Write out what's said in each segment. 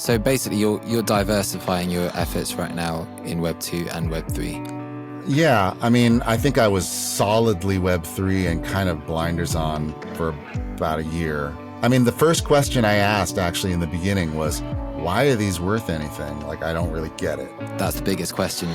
So basically, you're diversifying your efforts right now in Web 2 and Web 3. Yeah, I mean, I think I was solidly Web3 and kind of blinders on for about a year. I mean, the first question I asked actually in the beginning was, why are these worth anything? Like, I don't really get it. That's the biggest question.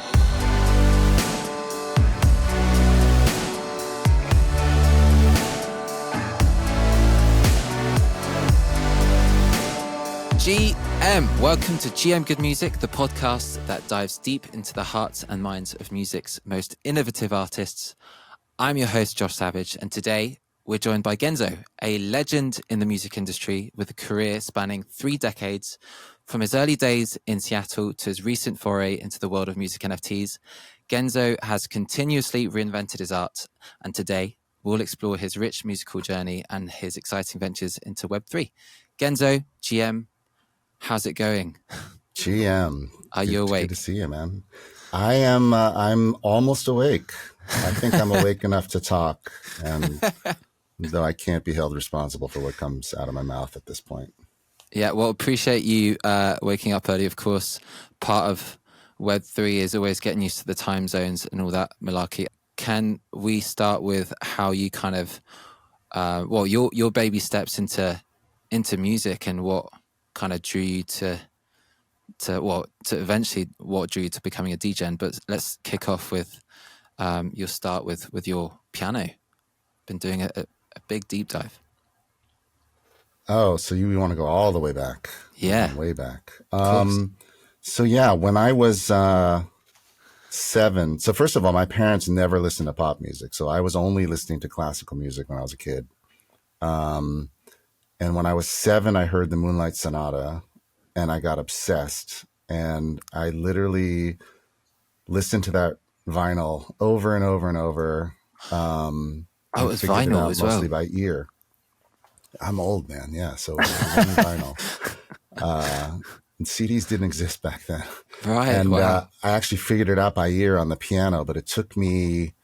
GM, welcome to GM Good Music, the podcast that dives deep into the hearts and minds of music's most innovative artists. I'm your host, Josh Savage, and today we're joined by Genzo, a legend in the music industry with a career spanning 3 decades, from his early days in Seattle to his recent foray into the world of music NFTs. Genzo has continuously reinvented his art, and today we'll explore his rich musical journey and his exciting ventures into Web3. Genzo, GM, how's it going? GM. Are you awake? Good to see you, man. I am. I'm almost awake. I think I'm awake enough to talk, and though I can't be held responsible for what comes out of my mouth at this point. Yeah, well, appreciate you waking up early. Of course, part of Web3 is always getting used to the time zones and all that malarkey. Can we start with how you kind of, your baby steps into music and what kind of drew you to eventually what drew you to becoming a DJ? But let's kick off with your start with your piano. Been doing a big deep dive. Oh, so you want to go all the way back? Yeah, way back. So yeah, when I was 7. So first of all, my parents never listened to pop music, so I was only listening to classical music when I was a kid. And when I was 7, I heard the Moonlight Sonata, and I got obsessed. And I literally listened to that vinyl over and over and over. It was vinyl as well, mostly by ear. I'm old, man. Yeah, so it was only vinyl. And CDs didn't exist back then. Right. And wow. I actually figured it out by ear on the piano, but it took me,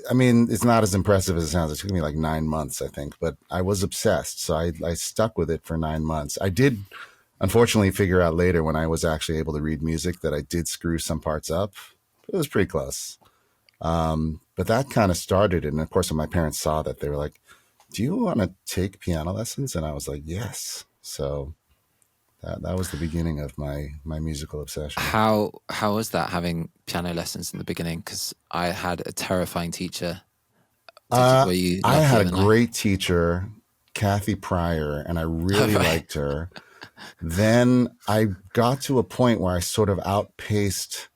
I mean, it's not as impressive as it sounds. It took me like 9 months, I think, but I was obsessed. So I stuck with it for 9 months. I did, unfortunately, figure out later when I was actually able to read music that I did screw some parts up. It was pretty close. But that kind of started it. And of course, when my parents saw that, they were like, do you want to take piano lessons? And I was like, yes. So that was the beginning of my musical obsession. How was that, having piano lessons in the beginning? Because I had a terrifying teacher. I had a great teacher, Kathy Pryor, and I really liked her. Then I got to a point where I sort of outpaced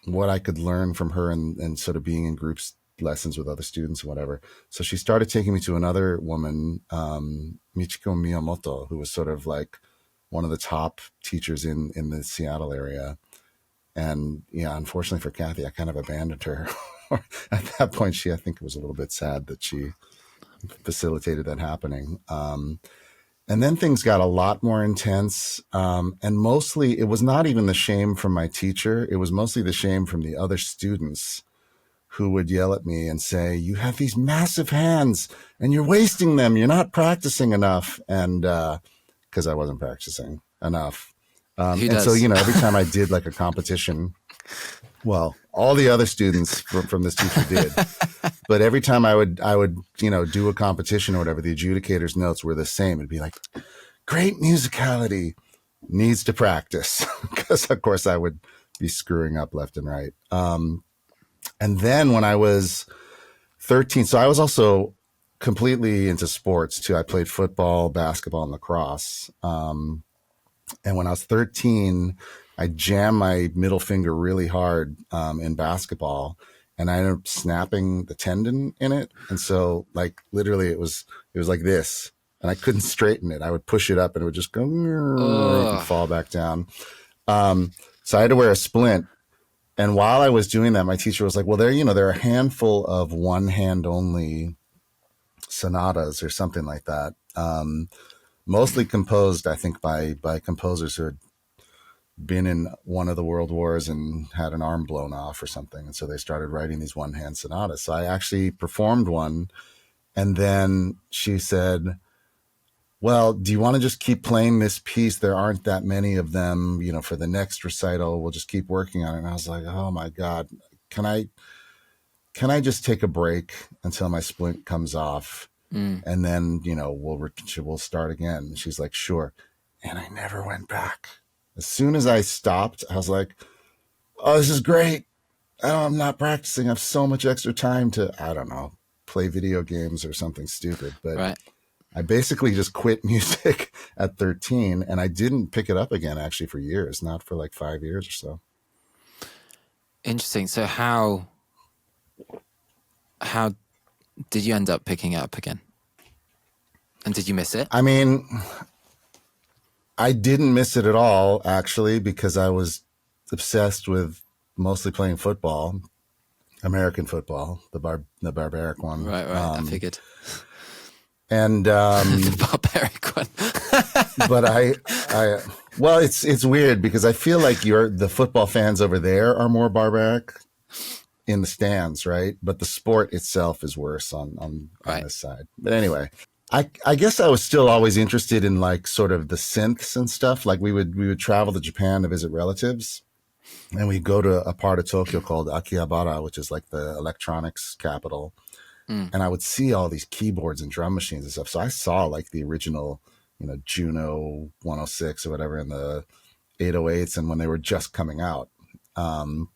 what I could learn from her and sort of being in groups lessons with other students or whatever. So she started taking me to another woman, Michiko Miyamoto, who was sort of like one of the top teachers in the Seattle area. And yeah, unfortunately for Kathy, I kind of abandoned her. At that point, I think it was a little bit sad that she facilitated that happening. And then things got a lot more intense. And mostly it was not even the shame from my teacher. It was mostly the shame from the other students who would yell at me and say, you have these massive hands and you're wasting them. You're not practicing enough. And because I wasn't practicing enough. And so, every time I did like a competition, well, all the other students from this teacher did. But every time I would, do a competition or whatever, the adjudicator's notes were the same. It'd be like, great musicality, needs to practice. Because, of course, I would be screwing up left and right. And then when I was 13, so I was also completely into sports too. I played football, basketball, and lacrosse. And when I was 13, I jammed my middle finger really hard in basketball, and I ended up snapping the tendon in it. And so, like, literally, it was like this, and I couldn't straighten it. I would push it up, and it would just go and fall back down. So I had to wear a splint. And while I was doing that, my teacher was like, well, there are a handful of one hand only sonatas or something like that. Mostly composed, I think, by composers who had been in one of the world wars and had an arm blown off or something. And so they started writing these one hand sonatas. So I actually performed one. And then she said, well, do you want to just keep playing this piece? There aren't that many of them, for the next recital. We'll just keep working on it. And I was like, oh my God, can I just take a break until my splint comes off? And then, we'll start again. And she's like, sure. And I never went back. As soon as I stopped, I was like, oh, this is great. Oh, I'm not practicing. I have so much extra time to, I don't know, play video games or something stupid. But right. I basically just quit music at 13, and I didn't pick it up again actually for years, not for like 5 years or so. Interesting. So how did you end up picking it up again? And did you miss it? I mean, I didn't miss it at all, actually, because I was obsessed with mostly playing football, American football, the barbaric one. Right. I figured. And the barbaric one. But well, it's weird because I feel like the football fans over there are more barbaric in the stands, right? But the sport itself is worse on this side. But anyway, I guess I was still always interested in like sort of the synths and stuff. Like we would travel to Japan to visit relatives, and we'd go to a part of Tokyo called Akihabara, which is like the electronics capital. And I would see all these keyboards and drum machines and stuff. So I saw like the original, Juno 106 or whatever, in the 808s, and when they were just coming out. And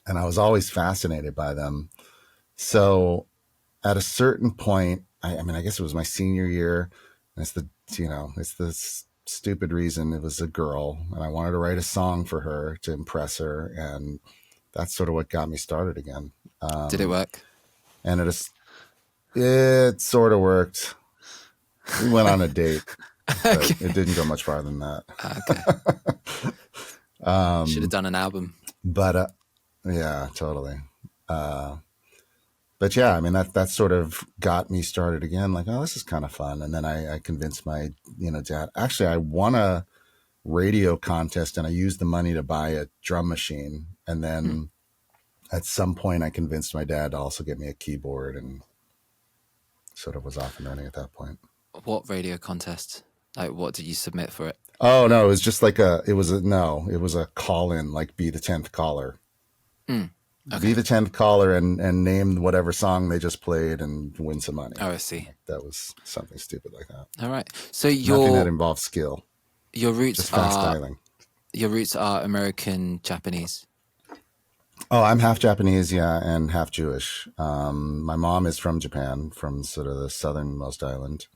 I was always fascinated by them. So at a certain point, I guess it was my senior year, and it's the stupid reason. It was a girl, and I wanted to write a song for her to impress her. And that's sort of what got me started again. Did it work? And it sort of worked. We went on a date, but it didn't go much farther than that. Okay. Should have done an album. But yeah, totally. But yeah, I mean, that sort of got me started again. Like, oh, this is kind of fun. And then I convinced my dad. Actually, I won a radio contest, and I used the money to buy a drum machine. And then at some point, I convinced my dad to also get me a keyboard, and sort of was off and running at that point. What radio contest? Like, what did you submit for it? Oh no, it was just like it was a call-in, like be the 10th caller. Okay. Be the 10th caller and name whatever song they just played and win some money. Oh, I see. That was something stupid like that. All right. So nothing that involves skill. Your roots just fast styling. Your roots are American Japanese. Oh, I'm half Japanese, yeah, and half Jewish. My mom is from Japan, from sort of the southernmost island,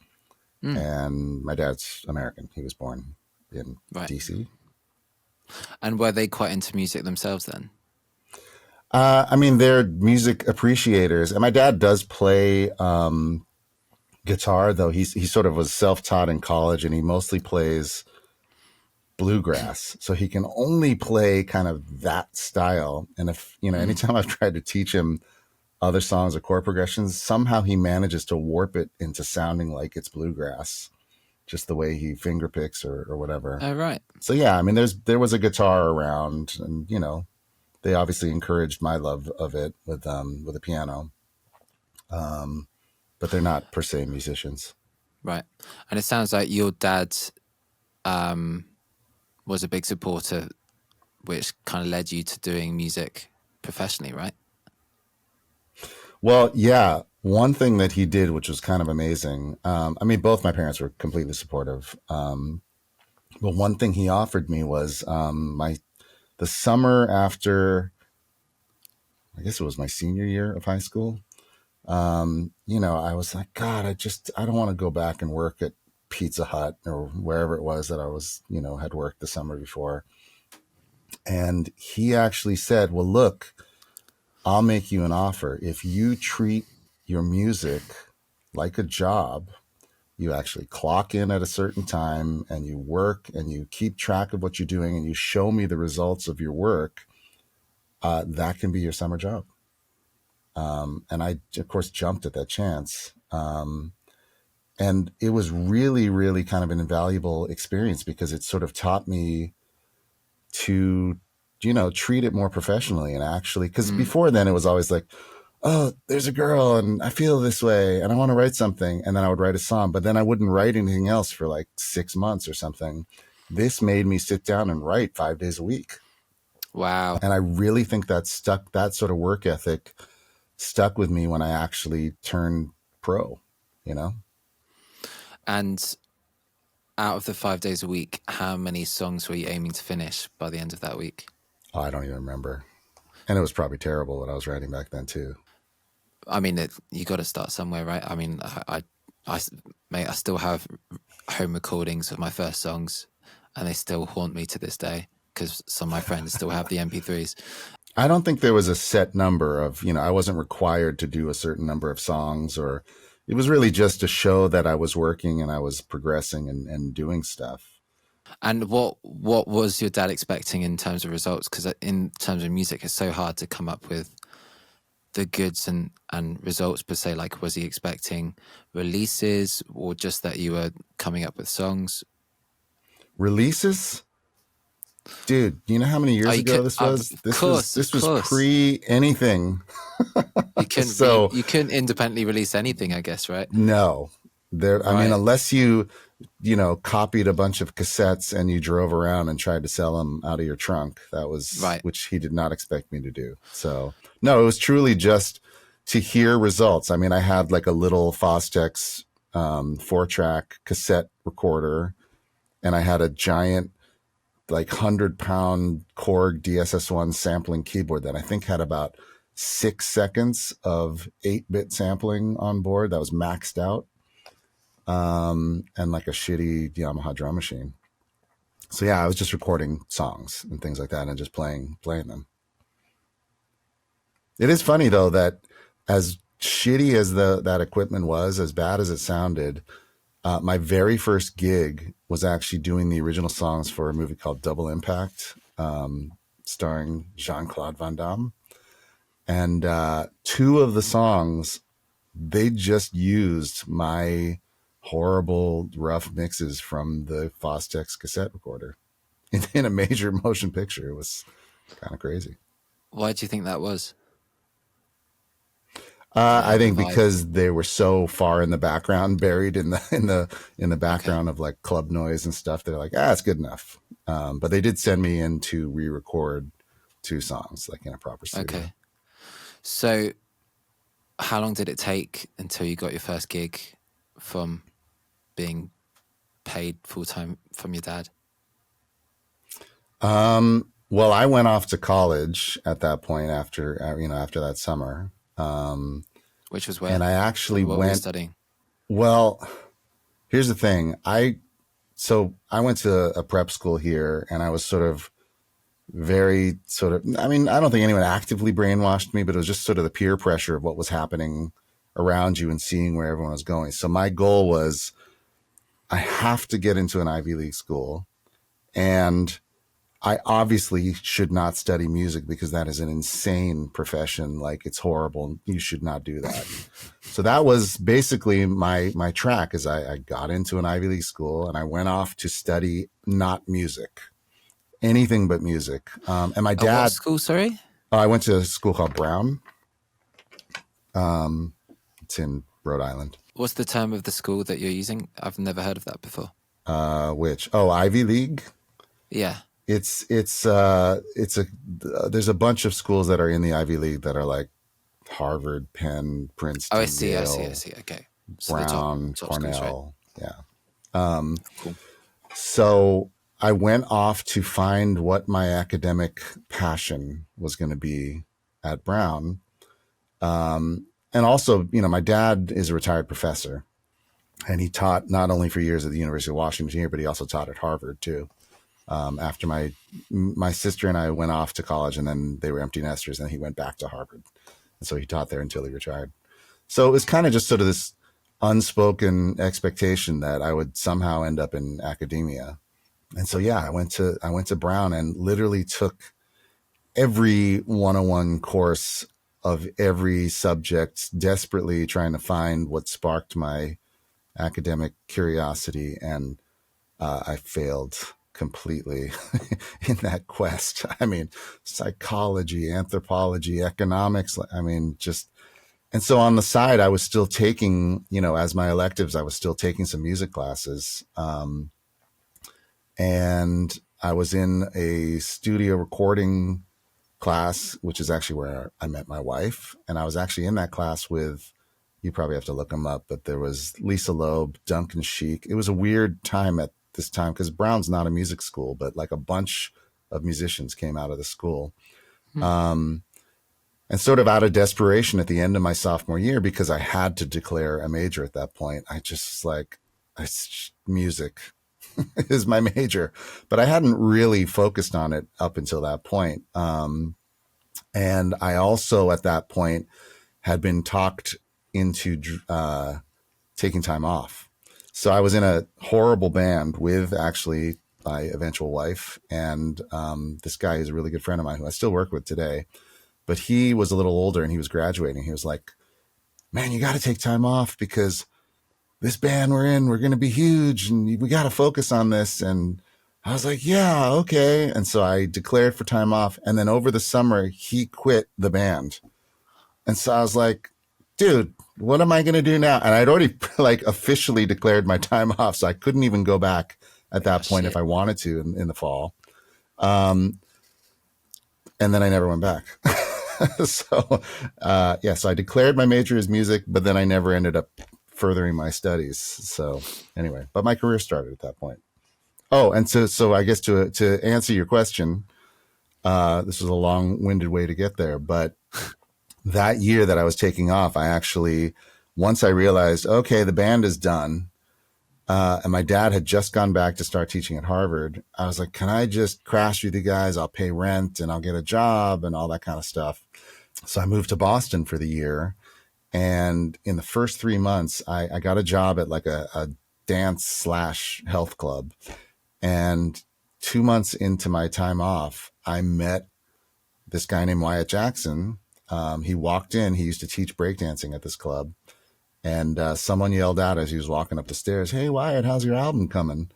and my dad's American. He was born in DC. And were they quite into music themselves then? They're music appreciators, and my dad does play guitar, though he sort of was self-taught in college, and he mostly plays bluegrass, so he can only play kind of that style. And if anytime I've tried to teach him other songs or chord progressions, somehow he manages to warp it into sounding like it's bluegrass, just the way he finger picks or whatever. Oh, right. So yeah, there was a guitar around, and they obviously encouraged my love of it with a piano, but they're not per se musicians. Right. And it sounds like your dad was a big supporter, which kind of led you to doing music professionally, right? Well, yeah. One thing that he did, which was kind of amazing. Both my parents were completely supportive. But one thing he offered me was the summer after, I guess it was my senior year of high school. I was like, God, I don't want to go back and work at Pizza Hut or wherever it was that I was, had worked the summer before. And he actually said, well, look, I'll make you an offer. If you treat your music like a job, you actually clock in at a certain time and you work and you keep track of what you're doing and you show me the results of your work, that can be your summer job. And I, of course, jumped at that chance. And it was really, really kind of an invaluable experience because it sort of taught me to, treat it more professionally and actually, because before then it was always like, oh, there's a girl and I feel this way and I want to write something. And then I would write a song, but then I wouldn't write anything else for like 6 months or something. This made me sit down and write 5 days a week. Wow. And I really think that sort of work ethic stuck with me when I actually turned pro, you know? And out of the 5 days a week, how many songs were you aiming to finish by the end of that week? Oh, I don't even remember. And it was probably terrible what I was writing back then too. I mean, you got to start somewhere, right? I mean, mate, I still have home recordings of my first songs, and they still haunt me to this day because some of my friends still have the MP3s. I don't think there was a set number of, I wasn't required to do a certain number of songs, or it was really just to show that I was working and I was progressing and doing stuff. And what was your dad expecting in terms of results? Because in terms of music, it's so hard to come up with the goods and results per se. Like, was he expecting releases or just that you were coming up with songs? Releases? Dude, you know how many years ago this was? This was pre anything. You couldn't you couldn't independently release anything, I guess, right? No. I mean, unless you copied a bunch of cassettes and you drove around and tried to sell them out of your trunk. That was right. Which he did not expect me to do. So no, it was truly just to hear results. I mean, I had like a little Fostex 4-track cassette recorder, and I had a giant like 100-pound Korg DSS-1 sampling keyboard that I think had about 6 seconds of 8-bit sampling on board that was maxed out. And like a shitty Yamaha drum machine. So yeah, I was just recording songs and things like that and just playing them. It is funny though that as shitty as that equipment was, as bad as it sounded, my very first gig was actually doing the original songs for a movie called Double Impact, starring Jean-Claude Van Damme. And 2 of the songs, they just used my horrible, rough mixes from the Fostex cassette recorder in a major motion picture. It was kind of crazy. Why do you think that was? I think because they were so far in the background, buried in the background of like club noise and stuff. They're like, it's good enough. But they did send me in to re-record 2 songs, like in a proper studio. Okay. So, how long did it take until you got your first gig from being paid full time from your dad? Well, I went off to college at that point after that summer. Which was where? And I actually went. What were you studying? Well, here's the thing. I went to a prep school here, and I was I don't think anyone actively brainwashed me, but it was just sort of the peer pressure of what was happening around you and seeing where everyone was going. So my goal was, I have to get into an Ivy League school, and I obviously should not study music because that is an insane profession. Like, it's horrible. You should not do that. So that was basically my track. Is I got into an Ivy League school and I went off to study not music, anything but music. And my dad. What school? Sorry. I went to a school called Brown. It's in Rhode Island. What's the term of the school that you're using? I've never heard of that before. Which? Oh, Ivy League. Yeah. There's a bunch of schools that are in the Ivy League that are like Harvard, Penn, Princeton. Oh, I see. Yale, I see. Okay. So Brown, top Cornell. Schools, right? Yeah. Cool. So I went off to find what my academic passion was going to be at Brown. And also, my dad is a retired professor, and he taught not only for years at the University of Washington here, but he also taught at Harvard too. After my sister and I went off to college, and then they were empty nesters, and he went back to Harvard. And so he taught there until he retired. So it was kind of just sort of this unspoken expectation that I would somehow end up in academia. And so, yeah, I went to Brown and literally took every 101 course of every subject, desperately trying to find what sparked my academic curiosity. And I failed completely in that quest. I mean, psychology, anthropology, economics. I mean, just And so on the side, I was still taking, as my electives, I was still taking some music classes. And I was in a studio recording class, which is actually where I met my wife. And I was actually in that class with, you probably have to look them up, but there was Lisa Loeb, Duncan Sheik. It was a weird time at this time because Brown's not a music school, but like a bunch of musicians came out of the school. And sort of out of desperation at the end of my sophomore year, because I had to declare a major at that point, I just music is my major, but I hadn't really focused on it up until that point. And I also at that point had been talked into taking time off. So I was in a horrible band with actually my eventual wife and this guy is a really good friend of mine who I still work with today. But he was a little older and he was graduating. He was like, man, you got to take time off because this band we're in, we're going to be huge and we got to focus on this. And I was like, yeah, okay. And so I declared for time off. And then over the summer, he quit the band. And so I was like, dude, what am I going to do now? And I'd already like officially declared my time off. So I couldn't even go back at that point if I wanted to in the fall. And then I never went back. So I declared my major as music, but then I never ended up furthering my studies. So anyway, but my career started at that point. Oh, and so I guess to answer your question, this was a long-winded way to get there, but that year that I was taking off, I actually, once I realized, okay, the band is done, and my dad had just gone back to start teaching at Harvard, I was like, can I just crash with you guys? I'll pay rent and I'll get a job and all that kind of stuff. So I moved to Boston for the year. And in the first 3 months, I got a job at like a dance / health club. And 2 months into my time off, I met this guy named Wyatt Jackson. He walked in, he used to teach breakdancing at this club. And someone yelled out as he was walking up the stairs, hey, Wyatt, how's your album coming?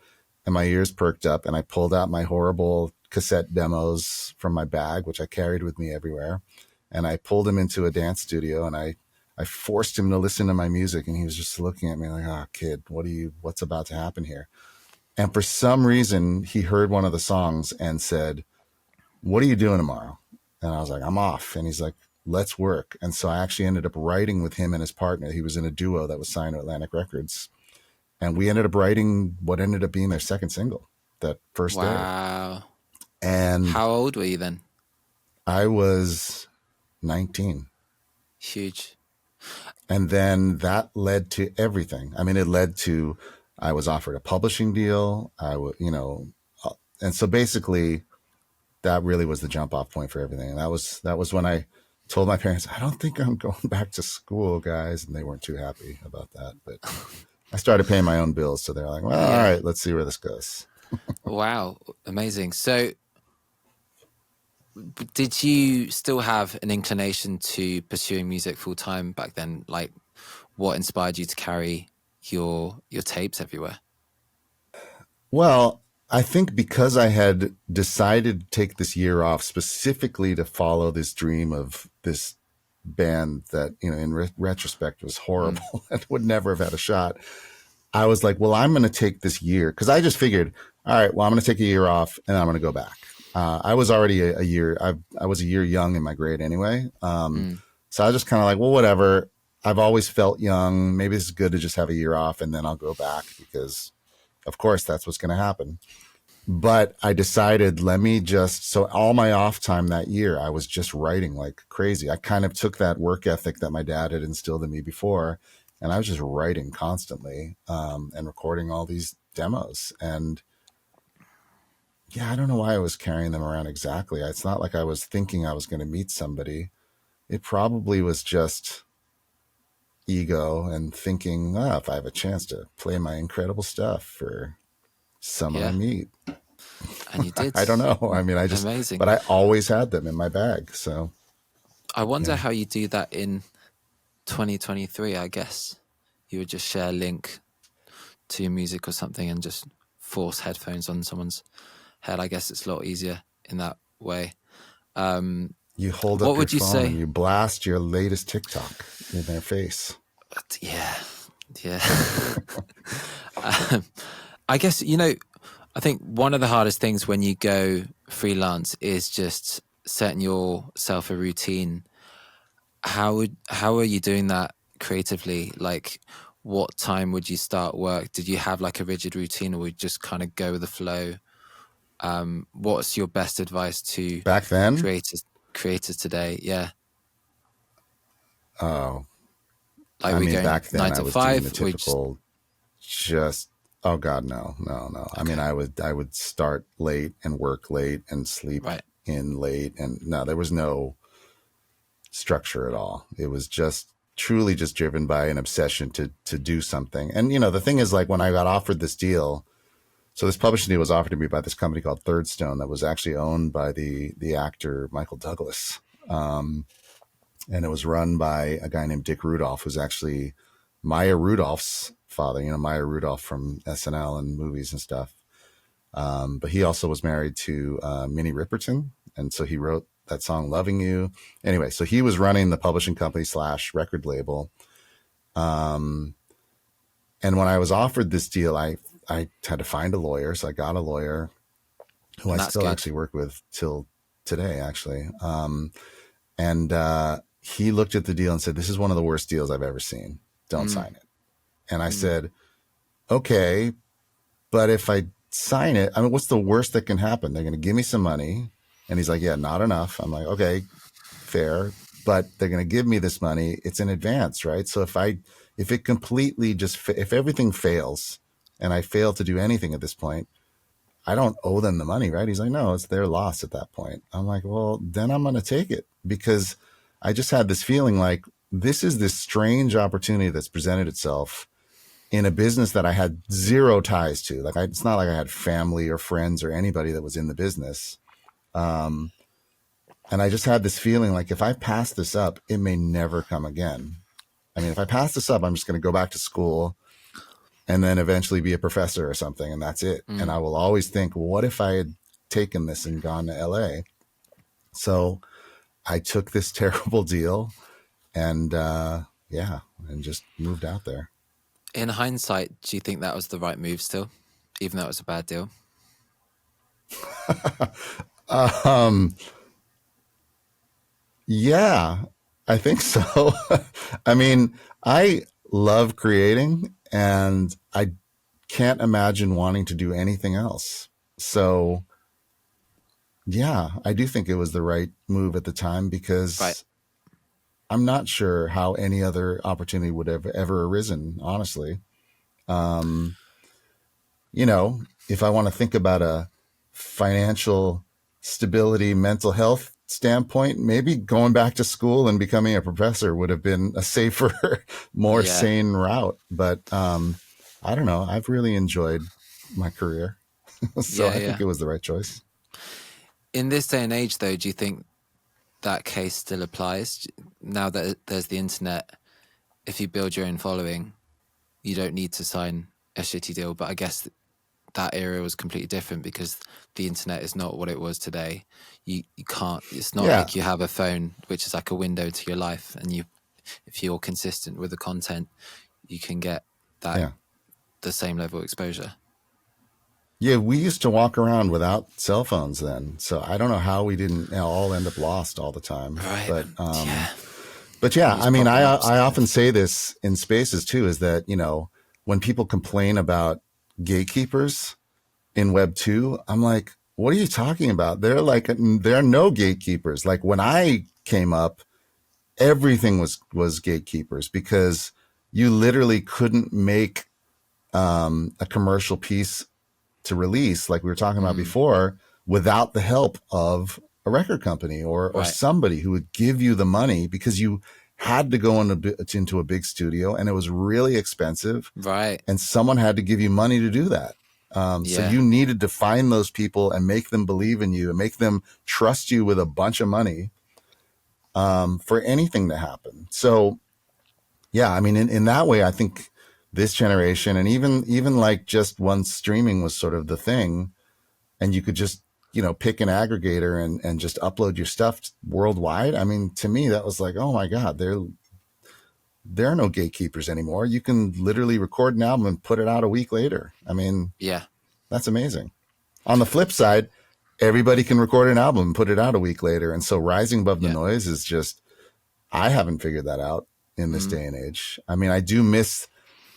And my ears perked up and I pulled out my horrible cassette demos from my bag, which I carried with me everywhere. And I pulled him into a dance studio and I forced him to listen to my music. And he was just looking at me like, oh, kid, what's about to happen here? And for some reason, he heard one of the songs and said, what are you doing tomorrow? And I was like, I'm off. And he's like, let's work. And so I actually ended up writing with him and his partner. He was in a duo that was signed to Atlantic Records. And we ended up writing what ended up being their second single that first day. Wow. And how old were you then? I was 19. Huge. And then that led to everything. I mean, it led to, I was offered a publishing deal. And so basically that really was the jump off point for everything. And that was when I told my parents, I don't think I'm going back to school, guys. And they weren't too happy about that, but I started paying my own bills. So they're like, well, all right, let's see where this goes. Wow. Amazing. So did you still have an inclination to pursuing music full time back then? Like what inspired you to carry your tapes everywhere? Well, I think because I had decided to take this year off specifically to follow this dream of this band that, in retrospect was horrible and would never have had a shot. I was like, well, I'm going to take this year because I just figured, all right, well, I'm going to take a year off and I'm going to go back. I was already a year. I was a year young in my grade anyway. So I was just kind of like, well, whatever. I've always felt young. Maybe it's good to just have a year off and then I'll go back because, of course, that's what's going to happen. But I decided, so all my off time that year, I was just writing like crazy. I kind of took that work ethic that my dad had instilled in me before, and I was just writing constantly and recording all these demos. And yeah, I don't know why I was carrying them around exactly. It's not like I was thinking I was going to meet somebody. It probably was just ego and thinking, if I have a chance to play my incredible stuff for someone I meet. And you did. I don't know. I mean, amazing. But I always had them in my bag. So I wonder how you do that in 2023, I guess. You would just share a link to your music or something and just force headphones on someone's head. I guess it's a lot easier in that way. Yeah, You hold What up your would you phone and say? you blast your latest TikTok in their face. Yeah, yeah. um, I guess, I think one of the hardest things when you go freelance is just setting yourself a routine. How are you doing that creatively? Like, what time would you start work? Did you have like a rigid routine, or would you just kind of go with the flow? What's your best advice to Back then? creators today? Yeah. Oh, Like, I we mean, going back then nine I to was doing the five? We just typical just, oh God, no, no, no. I mean, okay, I would start late and work late and sleep right. in late. And no, there was no structure at all. It was just truly just driven by an obsession to do something. And the thing is, like, when I got offered this deal, so this publishing deal was offered to me by this company called Third Stone that was actually owned by the actor Michael Douglas. And it was run by a guy named Dick Rudolph, who's actually Maya Rudolph's father, Maya Rudolph from SNL and movies and stuff. But he also was married to Minnie Riperton. And so he wrote that song, Loving You. Anyway, so he was running the publishing company / record label. And when I was offered this deal, I had to find a lawyer. So I got a lawyer who And I that's still good. actually work with till today, actually. And he looked at the deal and said, "This is one of the worst deals I've ever seen. Don't sign it." And I said, "Okay, but if I sign it, I mean, what's the worst that can happen? They're going to give me some money." And he's like, "Yeah, not enough." I'm like, "Okay, fair, but they're going to give me this money. It's in advance, right? So if it completely if everything fails and I fail to do anything at this point, I don't owe them the money, right?" He's like, "No, it's their loss at that point." I'm like, "Well, then I'm going to take it, because I just had this feeling like this is this strange opportunity that's presented itself in a business that I had zero ties to. Like, it's not like I had family or friends or anybody that was in the business. And I just had this feeling like if I pass this up, it may never come again. I mean, if I pass this up, I'm just going to go back to school and then eventually be a professor or something, and that's it. And I will always think, well, what if I had taken this and gone to LA? So I took this terrible deal and and just moved out there. In hindsight, do you think that was the right move still, even though it was a bad deal? Yeah, I think so. I mean, I love creating, and I can't imagine wanting to do anything else. So, yeah, I do think it was the right move at the time, Right. because I'm not sure how any other opportunity would have ever arisen, honestly. Um, if I want to think about a financial stability, mental health standpoint, maybe going back to school and becoming a professor would have been a safer, more Yeah. sane route. But I don't know. I've really enjoyed my career. So Yeah, I yeah. think it was the right choice. In this day and age, though, do you think that case still applies? Now that there's the internet, if you build your own following, you don't need to sign a shitty deal. But I guess that era was completely different because the internet is not what it was today. You can't, it's not Yeah. like you have a phone, which is like a window to your life. And if you're consistent with the content, you can get that, Yeah. the same level of exposure. Yeah, we used to walk around without cell phones then. So I don't know how we didn't all end up lost all the time. Right. But Yeah. But yeah, Use I mean, proper maps I and often things. say this in spaces too, is that, when people complain about gatekeepers in Web 2, I'm like, what are you talking about? There are no gatekeepers. Like, when I came up, everything was gatekeepers, because you literally couldn't make a commercial piece to release, like we were talking about before, without the help of a record company or Right. somebody who would give you the money, because you had to go into a big studio and it was really expensive, Right. and someone had to give you money to do that. So Yeah. you needed to find those people and make them believe in you and make them trust you with a bunch of money for anything to happen. So yeah, I mean, in that way, I think this generation, and even like just once streaming was sort of the thing, and you could just pick an aggregator and just upload your stuff worldwide. I mean, to me, that was like, oh my God, there are no gatekeepers anymore. You can literally record an album and put it out a week later. I mean, Yeah. that's amazing. On the flip side, everybody can record an album and put it out a week later. And so rising above the noise is just, I haven't figured that out in this day and age. I mean, I do miss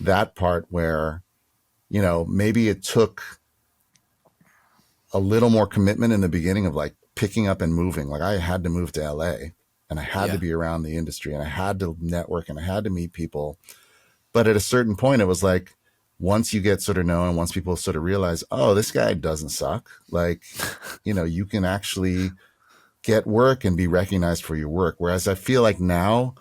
that part where, maybe it took a little more commitment in the beginning of like picking up and moving. Like I had to move to LA and I had to be around the industry and I had to network and I had to meet people. But at a certain point, it was like, once you get sort of known, once people sort of realize, oh, this guy doesn't suck. Like, you can actually get work and be recognized for your work. Whereas I feel like now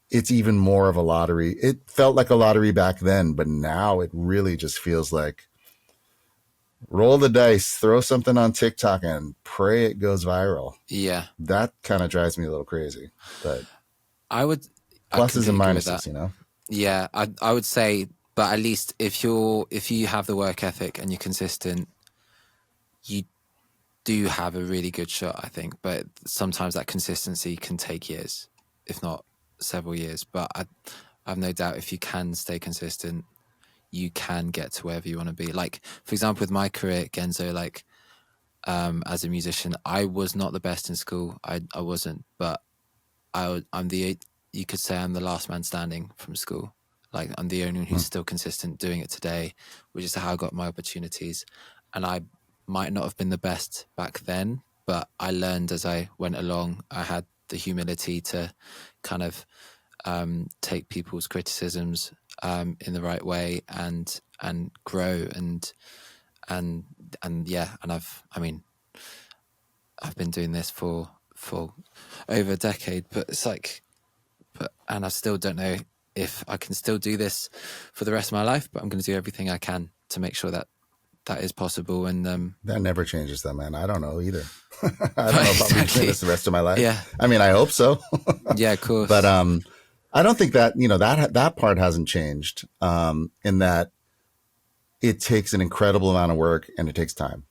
it's even more of a lottery. It felt like a lottery back then, but now it really just feels like roll the dice, throw something on TikTok and pray it goes viral. Yeah. That kind of drives me a little crazy, but pluses and minuses, Yeah. I would say, but at least if you have the work ethic and you're consistent, you do have a really good shot, I think. But sometimes that consistency can take years, if not several years. But I have no doubt if you can stay consistent, you can get to wherever you want to be. Like, for example, with my career at Genzo, like, as a musician, I was not the best in school. I wasn't, but you could say I'm the last man standing from school. Like, I'm the only one who's still consistent doing it today, which is how I got my opportunities. And I might not have been the best back then, but I learned as I went along. I had the humility to kind of take people's criticisms in the right way and grow and I've been doing this for over a decade, but it's like, and I still don't know if I can still do this for the rest of my life, but I'm going to do everything I can to make sure that is possible. And that never changes though, man. I don't know either. I don't know about me doing this the rest of my life. Yeah. I mean, I hope so. Yeah, of course. But I don't think that, that part hasn't changed in that it takes an incredible amount of work and it takes time.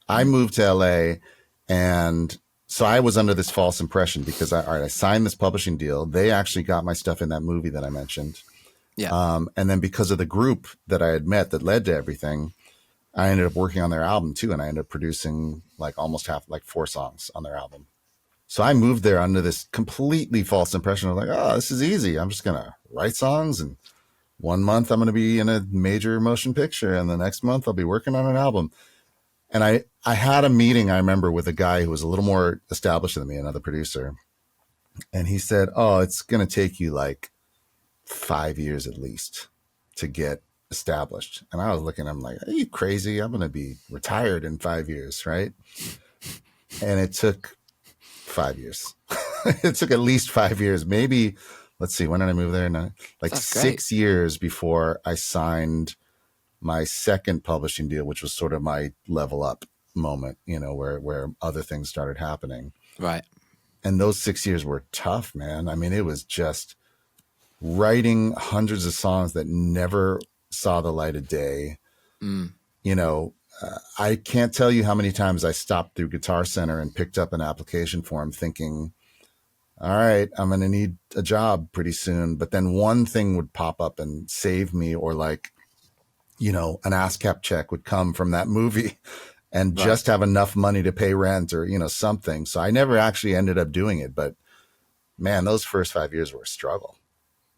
I moved to LA and so I was under this false impression because I signed this publishing deal. They actually got my stuff in that movie that I mentioned. Yeah. And then because of the group that I had met that led to everything, I ended up working on their album too. And I ended up producing like almost 4 songs on their album. So I moved there under this completely false impression of like, oh, this is easy. I'm just going to write songs and 1 month I'm going to be in a major motion picture and the next month I'll be working on an album. And I had a meeting, I remember, with a guy who was a little more established than me, another producer. And he said, oh, it's going to take you like 5 years at least to get established. And I was looking at him like, are you crazy? I'm going to be retired in 5 years, right? And it took 5 years. It took at least 5 years. Maybe, let's see, when did I move there? Like That's 6 years before I signed my second publishing deal, which was sort of my level up moment, where other things started happening. Right. And those 6 years were tough, man. I mean, it was just writing hundreds of songs that never saw the light of day. I can't tell you how many times I stopped through Guitar Center and picked up an application form thinking, all right, I'm going to need a job pretty soon. But then one thing would pop up and save me, or like, an ASCAP check would come from that movie and just have enough money to pay rent or, something. So I never actually ended up doing it. But man, those first 5 years were a struggle.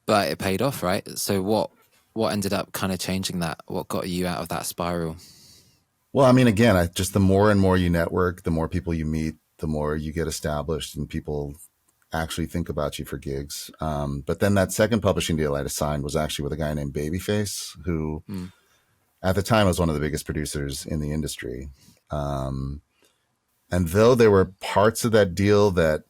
But it paid off, right? So what ended up kind of changing that? What got you out of that spiral? Well, I mean, again, just the more and more you network, the more people you meet, the more you get established and people actually think about you for gigs. But then that second publishing deal I signed was actually with a guy named Babyface, who at the time was one of the biggest producers in the industry. And though there were parts of that deal that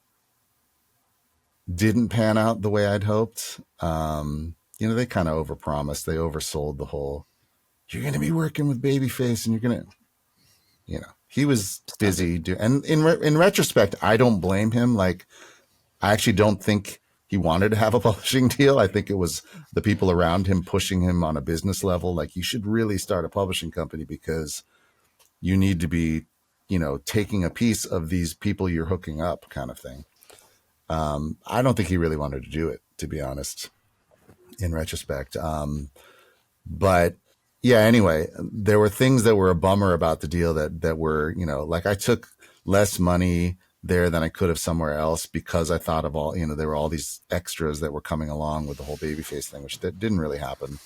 didn't pan out the way I'd hoped, they kind of overpromised. They oversold the whole, you're going to be working with Babyface and you're going to, he was busy. And in retrospect, I don't blame him. Like, I actually don't think he wanted to have a publishing deal. I think it was the people around him pushing him on a business level. Like, you should really start a publishing company because you need to be taking a piece of these people you're hooking up kind of thing. I don't think he really wanted to do it, to be honest, in retrospect. But yeah, anyway, there were things that were a bummer about the deal that were, like I took less money there than I could have somewhere else because I thought of all, there were all these extras that were coming along with the whole babyface thing, which that didn't really happen.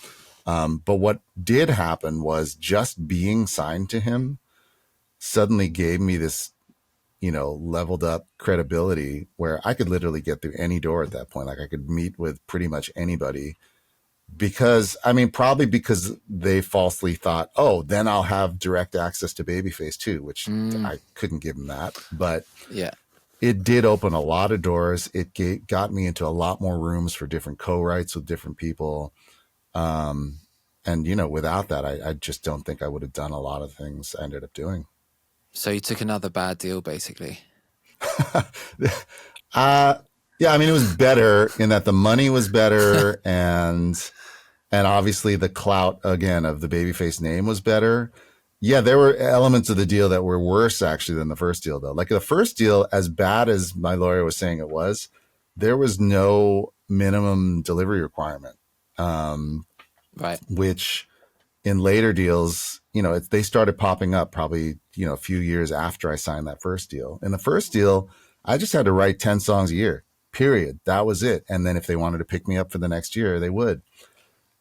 But what did happen was just being signed to him suddenly gave me this, leveled up credibility where I could literally get through any door at that point. Like I could meet with pretty much anybody because, probably because they falsely thought, oh, then I'll have direct access to Babyface too, which I couldn't give them that. But yeah, it did open a lot of doors. It got me into a lot more rooms for different co-writes with different people. And, without that, I just don't think I would have done a lot of things I ended up doing. So you took another bad deal, basically. Yeah, it was better in that the money was better and obviously the clout again of the Babyface name was better. Yeah, there were elements of the deal that were worse actually than the first deal though. Like the first deal, as bad as my lawyer was saying it was, there was no minimum delivery requirement. Right. Which in later deals, they started popping up probably, a few years after I signed that first deal. In the first deal, I just had to write 10 songs a year, period. That was it. And then if they wanted to pick me up for the next year, they would.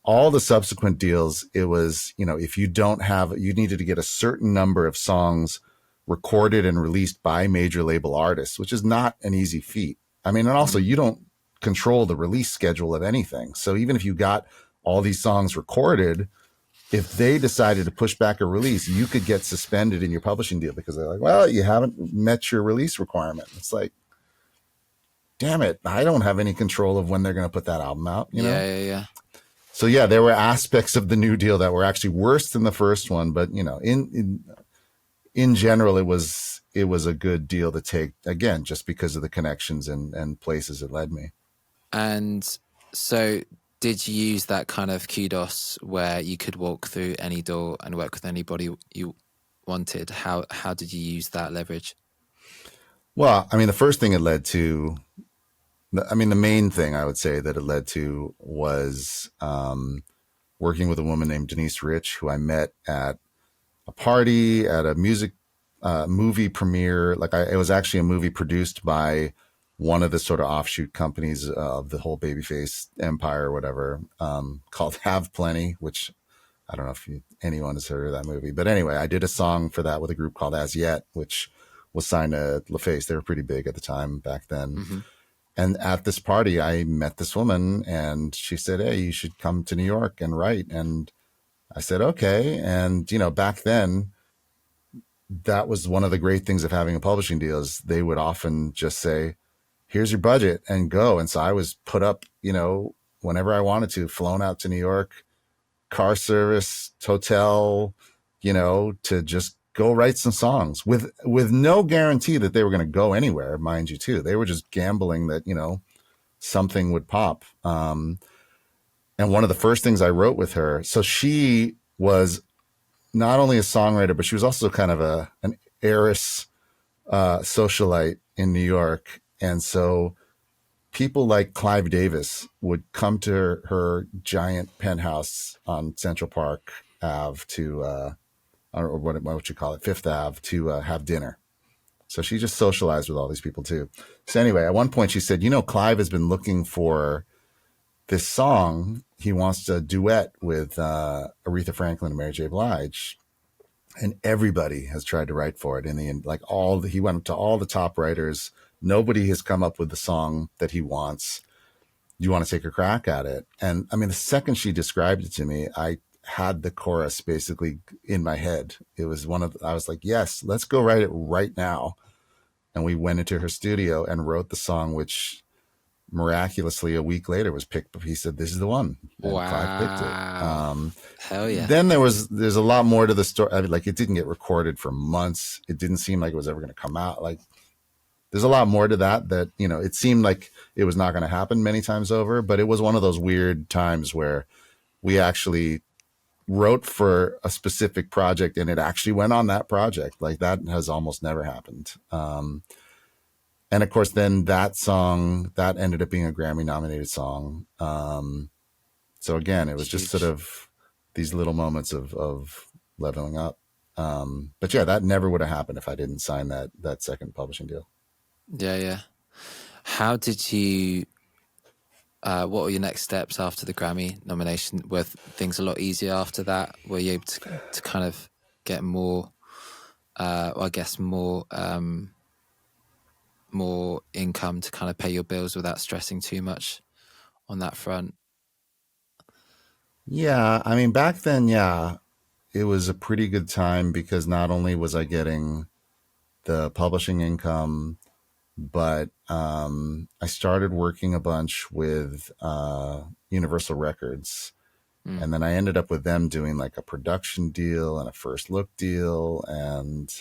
All the subsequent deals, it was, if you you needed to get a certain number of songs recorded and released by major label artists, which is not an easy feat. And also you don't control the release schedule of anything. So even if you got all these songs recorded, if they decided to push back a release, you could get suspended in your publishing deal because they're like, well, you haven't met your release requirement. It's like, damn it, I don't have any control of when they're going to put that album out, you know? Yeah. So yeah, there were aspects of the new deal that were actually worse than the first one, but in general, it was a good deal to take, again, just because of the connections and places it led me. And so did you use that kind of kudos where you could walk through any door and work with anybody you wanted? How did you use that leverage? Well, the first thing it led to, the main thing I would say that it led to was working with a woman named Denise Rich, who I met at a party at a music movie premiere. It was actually a movie produced by one of the sort of offshoot companies of the whole Babyface empire or whatever, called Have Plenty, which I don't know if anyone has heard of that movie. But anyway, I did a song for that with a group called As Yet, which was signed to LaFace. They were pretty big at the time back then. Mm-hmm. And at this party, I met this woman and she said, hey, you should come to New York and write. And I said, okay. And, back then, that was one of the great things of having a publishing deal is they would often just say, here's your budget and go. And so I was put up, whenever I wanted to, flown out to New York, car service, hotel, to just go write some songs with no guarantee that they were going to go anywhere, mind you, too. They were just gambling that, something would pop. And one of the first things I wrote with her, so she was not only a songwriter, but she was also kind of an heiress socialite in New York. And so people like Clive Davis would come to her giant penthouse on Central Park Ave to, or what you call it, Fifth Ave, to have dinner. So she just socialized with all these people too. So anyway, at one point she said, Clive has been looking for this song. He wants to duet with Aretha Franklin and Mary J. Blige. And everybody has tried to write for it. In the end, he went to all the top writers. Nobody has come up with the song that he wants. Do you want to take a crack at it? And the second she described it to me, I had the chorus basically in my head. It was I was like, yes, let's go write it right now. And we went into her studio and wrote the song, which miraculously a week later was picked. He said, this is the one. And wow. Clive picked it. Hell yeah. Then there's a lot more to the story. It didn't get recorded for months. It didn't seem like it was ever going to come out. There's a lot more to that, it seemed like it was not going to happen many times over, but it was one of those weird times where we actually wrote for a specific project and it actually went on that project. Like that has almost never happened. And of course, then that song that ended up being a Grammy nominated song. So again, it was just sort Huge. of these little moments of leveling up. But yeah, that never would have happened if I didn't sign that second publishing deal. Yeah, yeah. How did you? What were your next steps after the Grammy nomination? Were things a lot easier after that? Were you able to kind of get more? I guess more income to kind of pay your bills without stressing too much on that front. Yeah, I mean, back then, yeah, it was a pretty good time because not only was I getting the publishing income, but I started working a bunch with Universal Records. And then I ended up with them doing like a production deal and a first look deal. And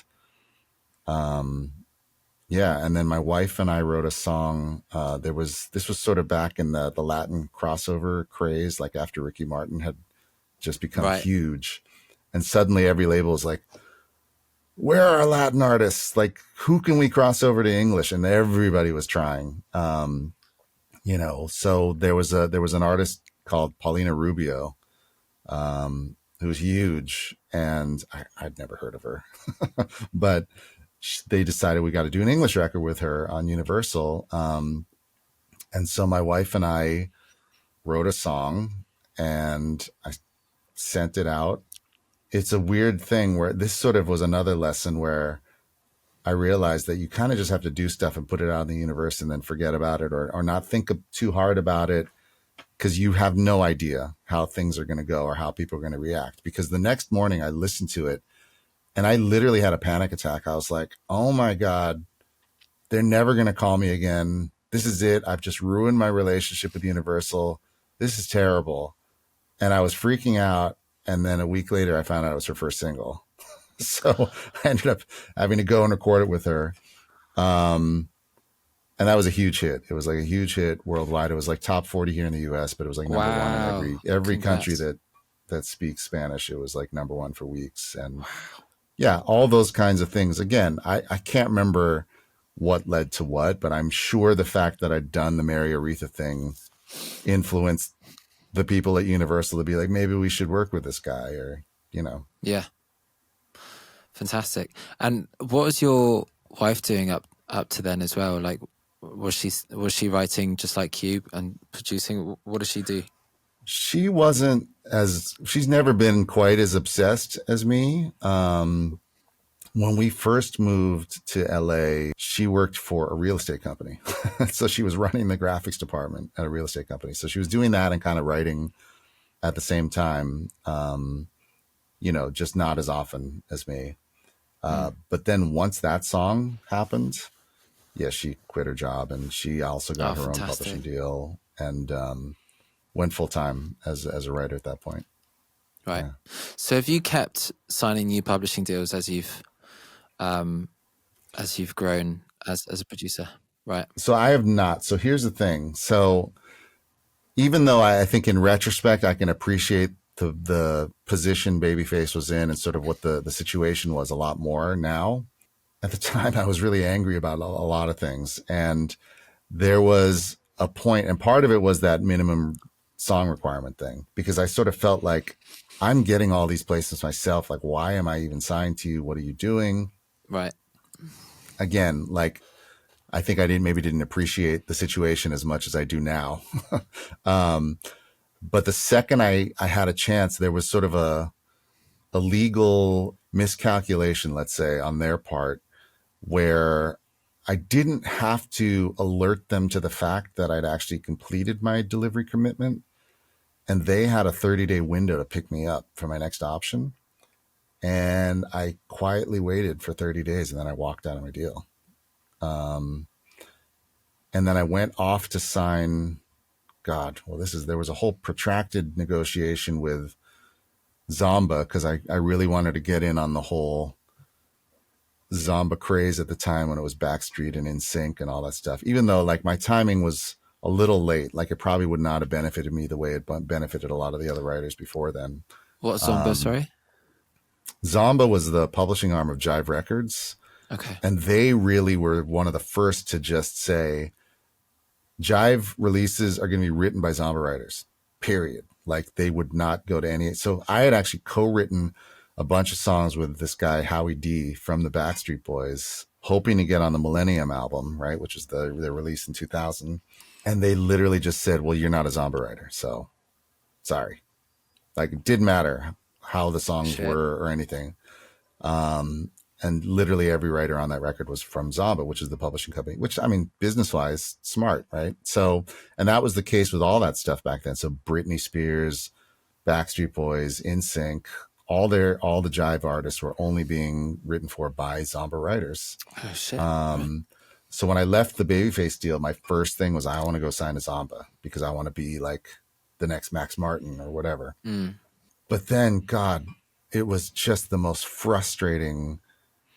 yeah, and then my wife and I wrote a song. This was sort of back in the Latin crossover craze, like after Ricky Martin had just become Right. huge. And suddenly every label is like, where are our Latin artists? Like, who can we cross over to English? And everybody was trying. So there was an artist called Paulina Rubio, who was huge, and I'd never heard of her, but they decided we got to do an English record with her on Universal. And so my wife and I wrote a song and I sent it out. It's a weird thing where this sort of was another lesson where I realized that you kind of just have to do stuff and put it out in the universe and then forget about it or not think too hard about it because you have no idea how things are going to go or how people are going to react. Because the next morning I listened to it and I literally had a panic attack. I was like, oh my God, they're never going to call me again. This is it. I've just ruined my relationship with Universal. This is terrible. And I was freaking out. And then a week later, I found out it was her first single. So I ended up having to go and record it with her. And that was a huge hit. It was like a huge hit worldwide. It was like top 40 here in the US, but it was like number one in every country that speaks Spanish. It was like number one for weeks. And yeah, all those kinds of things. Again, I can't remember what led to what, but I'm sure the fact that I'd done the Mary Aretha thing influenced the people at Universal to be like, maybe we should work with this guy or, Yeah. Fantastic. And what was your wife doing up to then as well? Like, was she writing just like you and producing? What does she do? She's never been quite as obsessed as me. When we first moved to LA, she worked for a real estate company. So she was running the graphics department at a real estate company. So she was doing that and kind of writing at the same time, just not as often as me. But then once that song happened, yeah, she quit her job and she also got her own publishing deal and went full time as a writer at that point. Right. Yeah. So have you kept signing new publishing deals as you've grown as a producer? Right. So I have not. So here's the thing. So even though I think in retrospect, I can appreciate the position Babyface was in and sort of what the situation was a lot more now. At the time, I was really angry about a lot of things. And there was a point, and part of it was that minimum song requirement thing, because I sort of felt like I'm getting all these places myself. Like, why am I even signed to you? What are you doing? Right. Again, like, I think I didn't appreciate the situation as much as I do now. But the second I had a chance, there was sort of a legal miscalculation, let's say, on their part, where I didn't have to alert them to the fact that I'd actually completed my delivery commitment. And they had a 30-day window to pick me up for my next option. And I quietly waited for 30 days and then I walked out of my deal. And then I went off to sign, there was a whole protracted negotiation with Zomba because I really wanted to get in on the whole Zomba craze at the time when it was Backstreet and NSYNC and all that stuff, even though like my timing was a little late, like it probably would not have benefited me the way it benefited a lot of the other writers before then. What Zomba, sorry? Zomba was the publishing arm of Jive Records. Okay. And they really were one of the first to just say, Jive releases are going to be written by Zomba writers, period. Like they would not go to any. So I had actually co-written a bunch of songs with this guy, Howie D from the Backstreet Boys, hoping to get on the Millennium album, right? Which is the release in 2000. And they literally just said, well, you're not a Zomba writer. So sorry. Like it didn't matter how the songs were or anything. And literally every writer on that record was from Zomba, which is the publishing company, which, I mean, business wise, smart, right? So, and that was the case with all that stuff back then. So Britney Spears, Backstreet Boys, NSYNC, all the Jive artists were only being written for by Zomba writers. Oh, shit. So when I left the Babyface deal, my first thing was I want to go sign a Zomba because I want to be like the next Max Martin or whatever. But then, God, it was just the most frustrating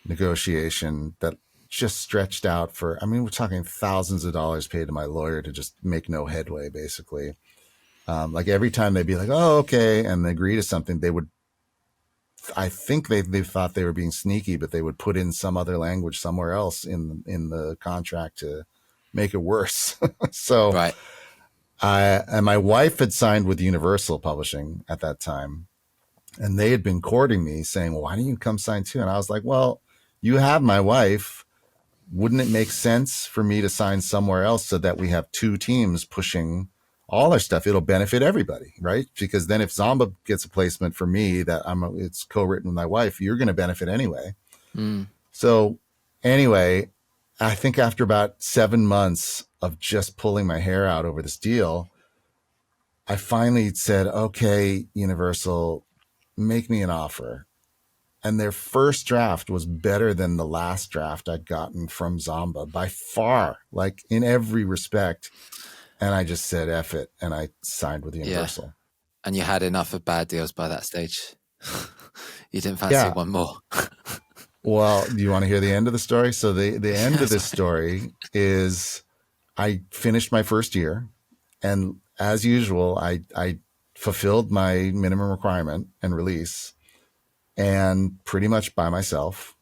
negotiation that just stretched out for, I mean, we're talking thousands of dollars paid to my lawyer to just make no headway, basically. Like every time they'd be like, oh, okay, and they agree to something, they would, I think they thought they were being sneaky, but they would put in some other language somewhere else in the contract to make it worse. So right. and my wife had signed with Universal Publishing at that time, and they had been courting me saying, well, why don't you come sign too? And I was like, well, you have my wife. Wouldn't it make sense for me to sign somewhere else so that we have two teams pushing all our stuff? It'll benefit everybody, right? Because then if Zomba gets a placement for me that it's co-written with my wife, you're going to benefit anyway. So anyway, I think after about 7 months of just pulling my hair out over this deal, I finally said, okay, Universal, make me an offer. And their first draft was better than the last draft I'd gotten from Zomba by far, like in every respect. And I just said, F it. And I signed with Universal. Yeah. And you had enough of bad deals by that stage. You didn't fancy one more. Well, do you want to hear the end of the story? So the end of this story is I finished my first year. And as usual, I fulfilled my minimum requirement and release, and pretty much by myself.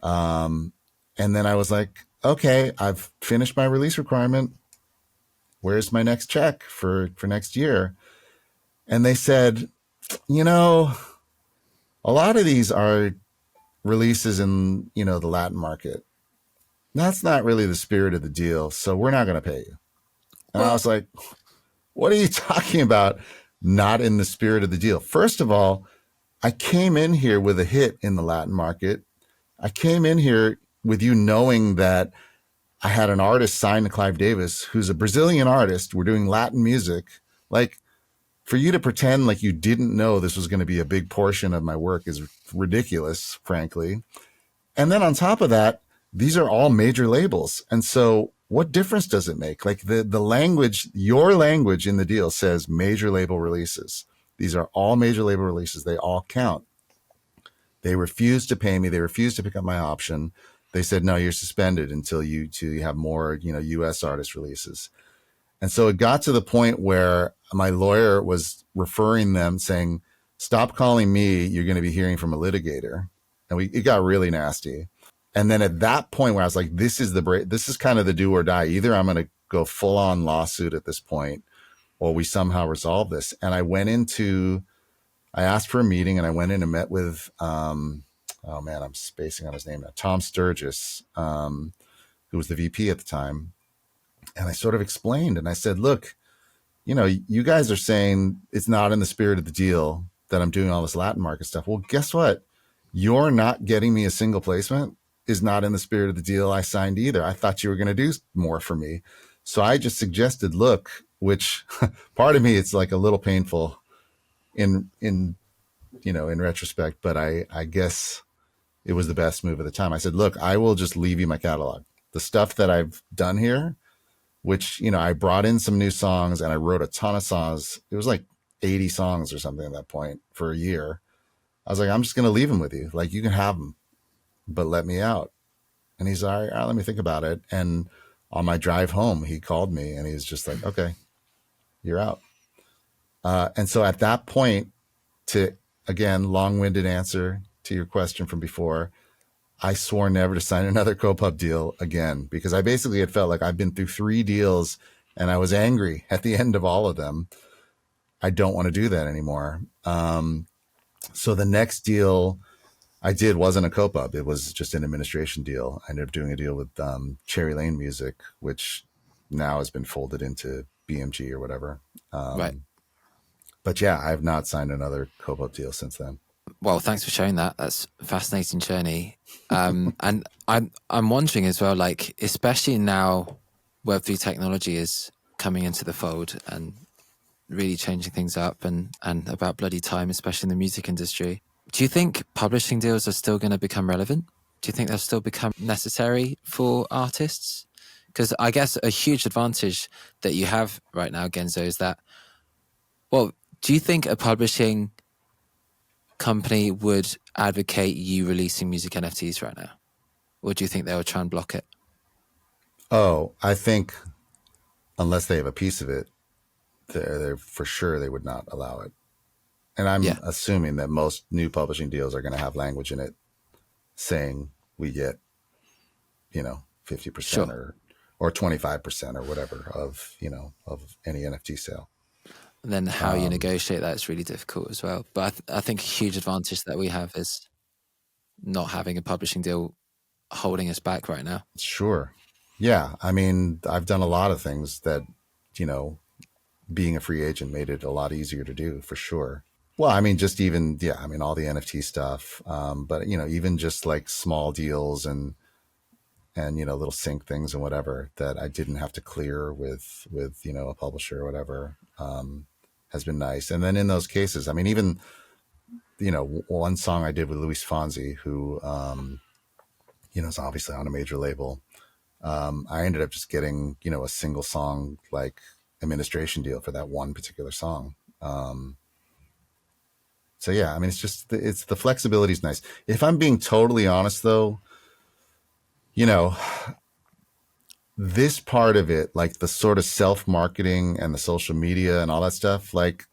And then I was like, okay, I've finished my release requirement. Where's my next check for next year? And they said, you know, a lot of these are releases in, you know, the Latin market. That's not really the spirit of the deal. So we're not going to pay you. And I was like, what are you talking about? Not in the spirit of the deal. First of all, I came in here with a hit in the Latin market. I came in here with you knowing that I had an artist signed to Clive Davis, who's a Brazilian artist. We're doing Latin music. Like, for you to pretend like you didn't know this was going to be a big portion of my work is ridiculous, frankly. And then on top of that, these are all major labels. And so what difference does it make? Like the language, your language in the deal says major label releases. These are all major label releases. They all count. They refused to pay me. They refused to pick up my option. They said, no, you're suspended until you have more, you know, US artist releases. And so it got to the point where my lawyer was referring them saying, stop calling me. You're going to be hearing from a litigator. And it got really nasty. And then at that point where I was like, this is kind of the do or die. Either I'm going to go full on lawsuit at this point, or we somehow resolve this. And I asked for a meeting, and I went in and met with, oh man, I'm spacing on his name now, Tom Sturgis, who was the VP at the time. And I sort of explained, and I said, look, you know, you guys are saying it's not in the spirit of the deal that I'm doing all this Latin market stuff. Well, guess what? You're not getting me a single placement is not in the spirit of the deal I signed either. I thought you were going to do more for me. So I just suggested, look, which part of me, it's like a little painful in retrospect, but I guess it was the best move at the time. I said, look, I will just leave you my catalog. The stuff that I've done here, which, you know, I brought in some new songs and I wrote a ton of songs. It was like 80 songs or something at that point for a year. I was like, I'm just going to leave them with you. Like, you can have them, but let me out. And he's like, all right, let me think about it. And on my drive home, he called me and he's just like, okay, you're out. And so at that point, to, again, long-winded answer to your question from before, I swore never to sign another co-pub deal again, because I basically had felt like I've been through 3 deals and I was angry at the end of all of them. I don't want to do that anymore. So the next deal I did wasn't a co-pub. It was just an administration deal. I ended up doing a deal with Cherry Lane Music, which now has been folded into BMG or whatever. Right. But yeah, I have not signed another co-pub deal since then. Well, thanks for sharing that. That's a fascinating journey. And I'm wondering as well, like, especially now Web3 technology is coming into the fold and really changing things up, and about bloody time, especially in the music industry. Do you think publishing deals are still going to become relevant? Do you think they'll still become necessary for artists? Because I guess a huge advantage that you have right now, Genzo, is that, well, do you think a publishing company would advocate you releasing music NFTs right now? Or do you think they will try and block it? Oh, I think unless they have a piece of it, they're for sure they would not allow it. And I'm assuming that most new publishing deals are going to have language in it saying we get, 50% or 25% or whatever of any NFT sale. And then how you negotiate that is really difficult as well. But I think a huge advantage that we have is not having a publishing deal holding us back right now. Sure. Yeah. I mean, I've done a lot of things that, being a free agent made it a lot easier to do, for sure. Well, I mean, just even, all the NFT stuff. But, even just like small deals and little sync things and whatever that I didn't have to clear with a publisher or whatever, has been nice. And then in those cases, I mean, even, one song I did with Luis Fonsi, who, is obviously on a major label. I ended up just getting, a single song, like administration deal for that one particular song. So yeah, I mean, it's the flexibility is nice. If I'm being totally honest though, this part of it, like the sort of self-marketing and the social media and all that stuff, like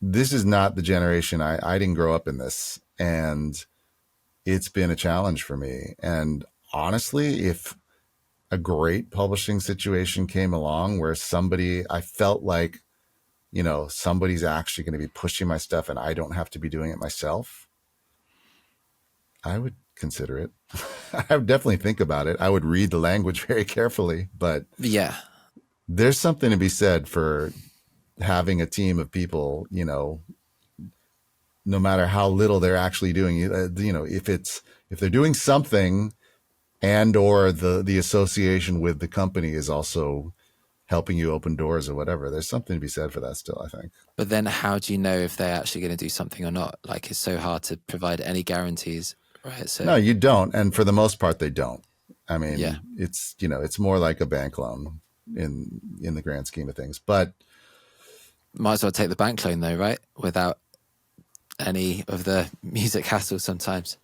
this is not the generation. I didn't grow up in this, and it's been a challenge for me. And honestly, if a great publishing situation came along where I felt like, somebody's actually going to be pushing my stuff and I don't have to be doing it myself, I would consider it. I would definitely think about it. I would read the language very carefully, but yeah, there's something to be said for having a team of people, no matter how little they're actually doing, if they're doing something and or the association with the company is also helping you open doors or whatever, there's something to be said for that still, I think. But then how do you know if they're actually going to do something or not? Like, it's so hard to provide any guarantees, right? So no, you don't. And for the most part, they don't. I mean, it's, it's more like a bank loan in the grand scheme of things, but might as well take the bank loan though, right? Without any of the music hassle sometimes.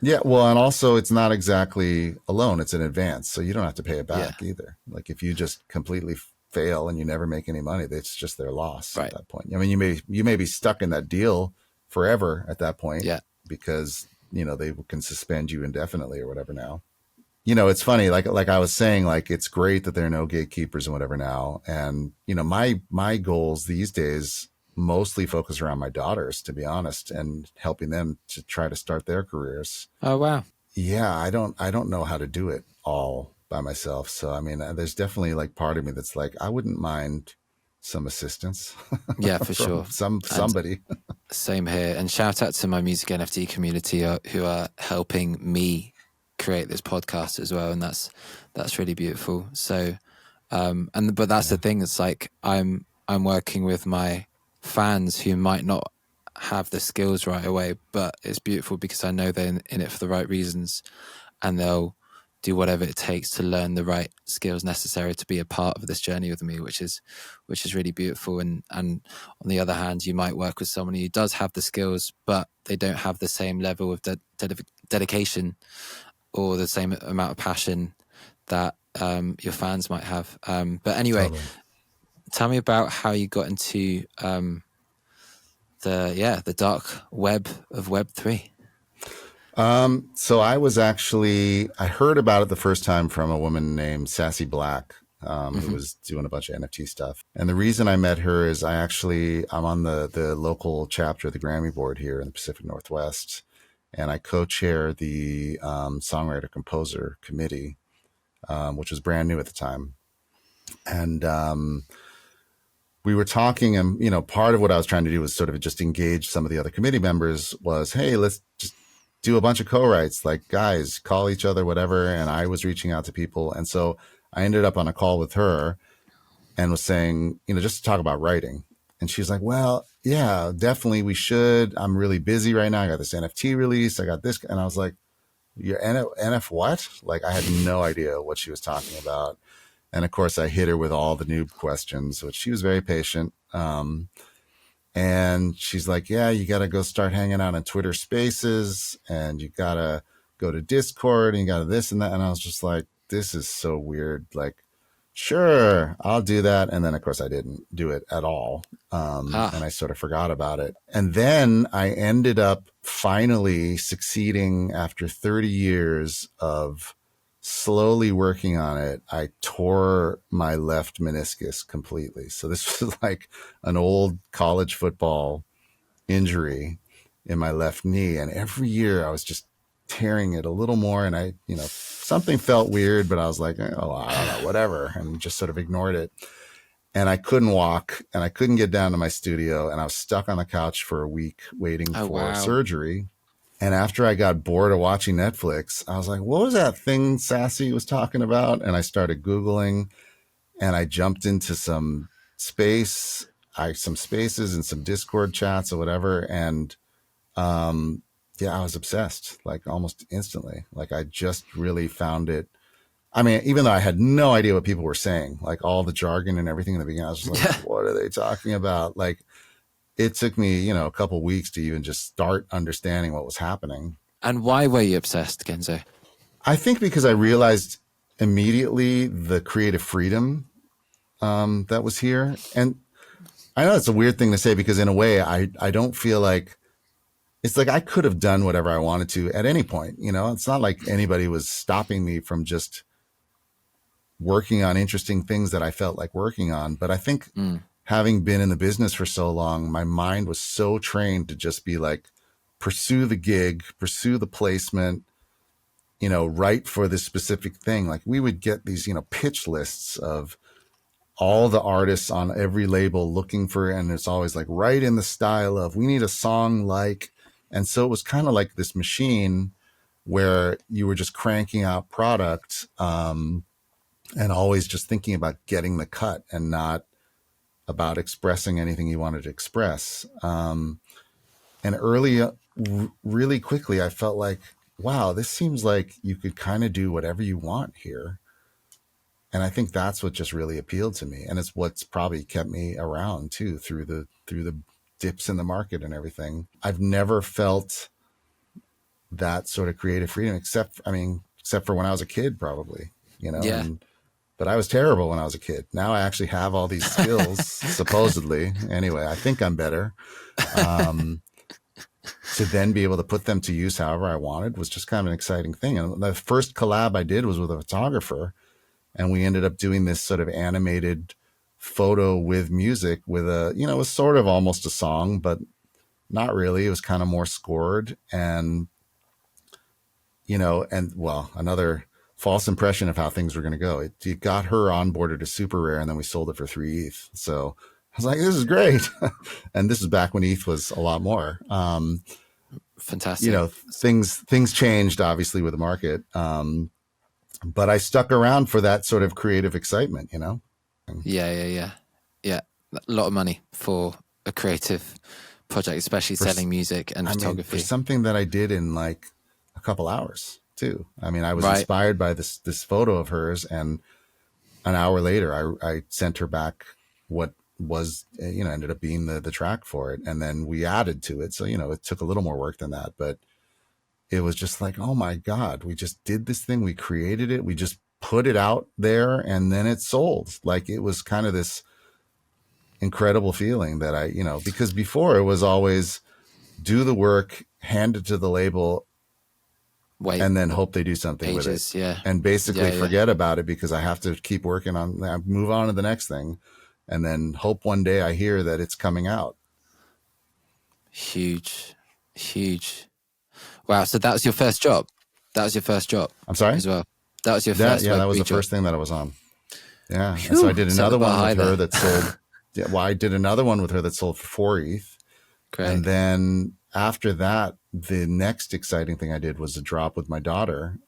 Yeah, well, and also it's not exactly a loan, it's an advance, so you don't have to pay it back either. Like if you just completely fail and you never make any money, it's just their loss at that point. I mean, you may be stuck in that deal forever at that point, because they can suspend you indefinitely or whatever now. It's funny, like I was saying, like it's great that there are no gatekeepers and whatever now. And my goals these days mostly focus around my daughters, to be honest, and helping them to try to start their careers. Oh, wow. Yeah. I don't know how to do it all by myself. So, I mean, there's definitely like part of me that's like, I wouldn't mind some assistance. Yeah, for sure. Somebody. Same here. And shout out to my music NFT community who are helping me create this podcast as well. And that's really beautiful. So, but that's the thing. It's like, I'm working with my fans who might not have the skills right away, but it's beautiful because I know they're in it for the right reasons, and they'll do whatever it takes to learn the right skills necessary to be a part of this journey with me, which is really beautiful. And on the other hand, you might work with someone who does have the skills, but they don't have the same level of dedication or the same amount of passion that your fans might have. But anyway, totally. Tell me about how you got into the dark web of Web3? So I heard about it the first time from a woman named Sassy Black, who was doing a bunch of NFT stuff. And the reason I met her is I'm on the local chapter of the Grammy board here in the Pacific Northwest. And I co-chair the songwriter composer committee, which was brand new at the time. And we were talking, and part of what I was trying to do was sort of just engage some of the other committee members was, hey, let's just do a bunch of co-writes, like, guys, call each other, whatever. And I was reaching out to people. And so I ended up on a call with her and was saying, just to talk about writing. And she's like, well, yeah, definitely we should. I'm really busy right now. I got this NFT release. I got this. And I was like, your NF what? Like, I had no idea what she was talking about. And of course, I hit her with all the noob questions, which she was very patient. And she's like, yeah, you got to go start hanging out on Twitter Spaces, and you got to go to Discord, and you got to this and that. And I was just like, this is so weird. Like, sure, I'll do that. And then, of course, I didn't do it at all. And I sort of forgot about it. And then I ended up finally succeeding after 30 years of slowly working on it. I tore my left meniscus completely. So this was like an old college football injury in my left knee. And every year I was just tearing it a little more. And I, something felt weird, but I was like, oh, I don't know, whatever. And just sort of ignored it. And I couldn't walk, and I couldn't get down to my studio. And I was stuck on the couch for a week waiting for surgery. And after I got bored of watching Netflix, I was like, what was that thing Sassy was talking about? And I started Googling, and I jumped into some spaces and some Discord chats or whatever. And I was obsessed, like almost instantly. Like, I just really found it. I mean, even though I had no idea what people were saying, like all the jargon and everything in the beginning, I was just like, what are they talking about? Like, it took me, a couple of weeks to even just start understanding what was happening. And why were you obsessed, Genzo? I think because I realized immediately the creative freedom that was here. And I know it's a weird thing to say, because in a way, I don't feel like, it's like I could have done whatever I wanted to at any point. It's not like anybody was stopping me from just working on interesting things that I felt like working on. But I think having been in the business for so long, my mind was so trained to just be like, pursue the gig, pursue the placement, write for this specific thing. Like, we would get these, pitch lists of all the artists on every label looking for, and it's always like, write in the style of, we need a song like, and so it was kind of like this machine where you were just cranking out product, and always just thinking about getting the cut and not about expressing anything you wanted to express. And really quickly, I felt like, wow, this seems like you could kind of do whatever you want here. And I think that's what just really appealed to me. And it's what's probably kept me around too, through the dips in the market and everything. I've never felt that sort of creative freedom, except for when I was a kid, probably, Yeah. But I was terrible when I was a kid. Now I actually have all these skills, supposedly. Anyway, I think I'm better. To then be able to put them to use however I wanted was just kind of an exciting thing. And the first collab I did was with a photographer, and we ended up doing this sort of animated photo with music with it was sort of almost a song, but not really. It was kind of more scored, and, another false impression of how things were going to go. It got her onboarded to Super Rare, and then we sold it for 3 ETH. So I was like, this is great. And this is back when ETH was a lot more. Fantastic. Things changed obviously with the market. But I stuck around for that sort of creative excitement, Yeah. A lot of money for a creative project, especially selling music and photography. For something that I did in like a couple hours too. I was inspired by this photo of hers, and an hour later I sent her back what was, ended up being the track for it. And then we added to it. So, it took a little more work than that, but it was just like, oh my God, we just did this thing. We created it. We just put it out there, and then it sold. Like, it was kind of this incredible feeling that I, because before it was always do the work, hand it to the label, and then hope they do something with it. Yeah. And basically forget about it because I have to keep working on, move on to the next thing, and then hope one day I hear that it's coming out. Huge. Wow. So that was your first job? I'm sorry? As well. That was your first Yeah, that was the job. first thing that I was on. Yeah. Whew, and so I did another one with her there. that sold. Yeah, well, I did another one with her that sold for 4 ETH. Great. And then after that, the next exciting thing I did was a drop with my daughter.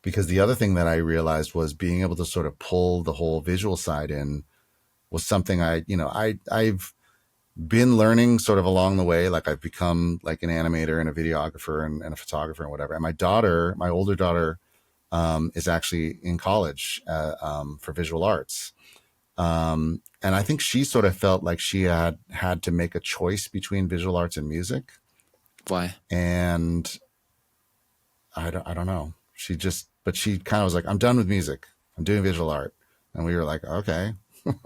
Because the other thing that I realized was being able to sort of pull the whole visual side in was something I've been learning sort of along the way. Like I've become like an animator and a videographer and a photographer and whatever. And my older daughter, is actually in college for visual arts. And I think she sort of felt like she had to make a choice between visual arts and music. Why? And I don't know. She kind of was like, I'm done with music. I'm doing visual art. And we were like, okay.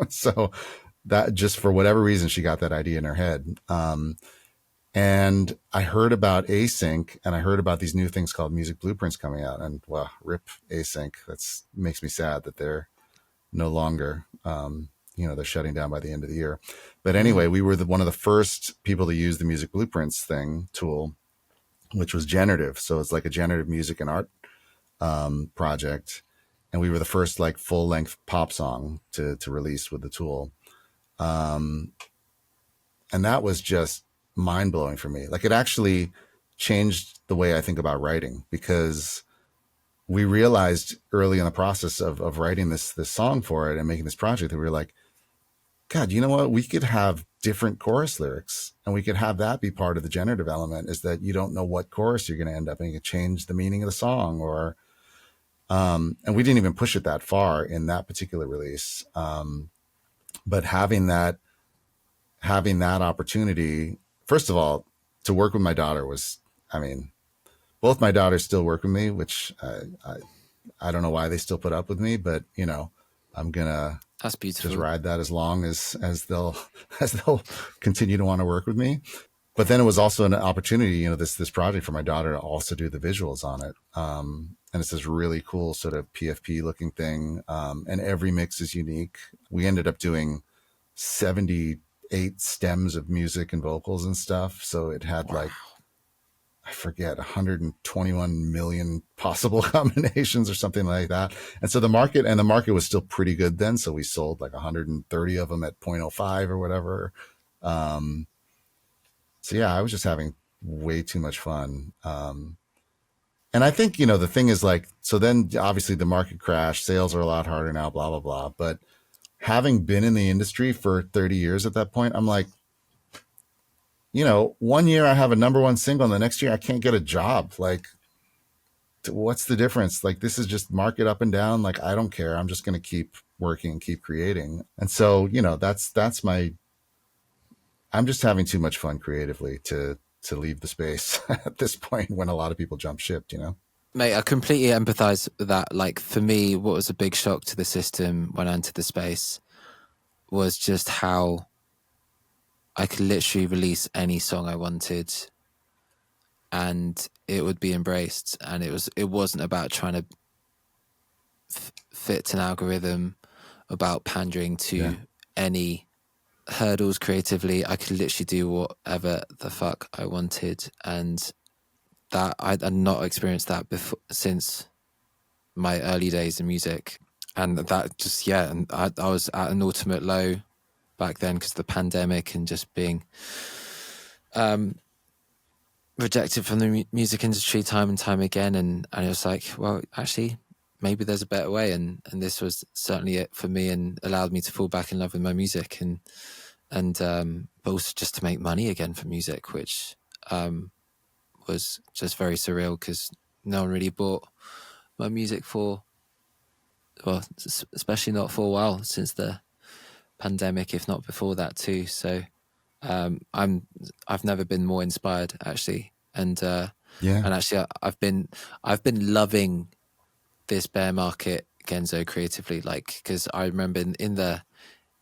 So that just for whatever reason, she got that idea in her head. And I heard about async and I heard about these new things called music blueprints coming out, and well, rip async. That's makes me sad that they're no longer, they're shutting down by the end of the year. But anyway, we were one of the first people to use the music blueprints tool, which was generative. So it's like a generative music and art project. And we were the first like full length pop song to release with the tool. And that was just mind blowing for me. Like it actually changed the way I think about writing, because we realized early in the process of writing this song for it and making this project that we were like, God, you know what? We could have different chorus lyrics and we could have that be part of the generative element, is that you don't know what chorus you're going to end up and you can change the meaning of the song or, and we didn't even push it that far in that particular release. But having that opportunity, first of all, to work with my daughter was, both my daughters still work with me, which I don't know why they still put up with me, but I'm gonna just ride that as long as they'll continue to want to work with me. But then it was also an opportunity, this project for my daughter to also do the visuals on it. And it's this really cool sort of PFP looking thing. And every mix is unique. We ended up doing 78 stems of music and vocals and stuff. So it had like, I forget, 121 million possible combinations or something like that. And so the market was still pretty good then. So we sold like 130 of them at 0.05 or whatever. So yeah, I was just having way too much fun. And I think, the thing is like, so then obviously the market crashed, sales are a lot harder now, blah, blah, blah. But having been in the industry for 30 years at that point, I'm like, 1 year I have a number one single and the next year I can't get a job. Like, what's the difference? Like, this is just market up and down. Like, I don't care. I'm just going to keep working and keep creating. And so, I'm just having too much fun creatively to leave the space at this point when a lot of people jump ship, Mate, I completely empathize with that. Like for me, what was a big shock to the system when I entered the space was just how I could literally release any song I wanted and it would be embraced. And it wasn't about trying to fit an algorithm, about pandering to any hurdles creatively. I could literally do whatever the fuck I wanted. And that I'd not experienced that before since my early days in music. And that just, and I was at an ultimate low back then because of the pandemic and just being rejected from the music industry time and time again. And it was like, well, actually, maybe there's a better way. And this was certainly it for me and allowed me to fall back in love with my music and but also just to make money again from music, which was just very surreal because no one really bought my music especially not for a while since the pandemic, if not before that too. So I've never been more inspired actually, and actually I've been loving this bear market, Genzo, creatively, like because I remember in the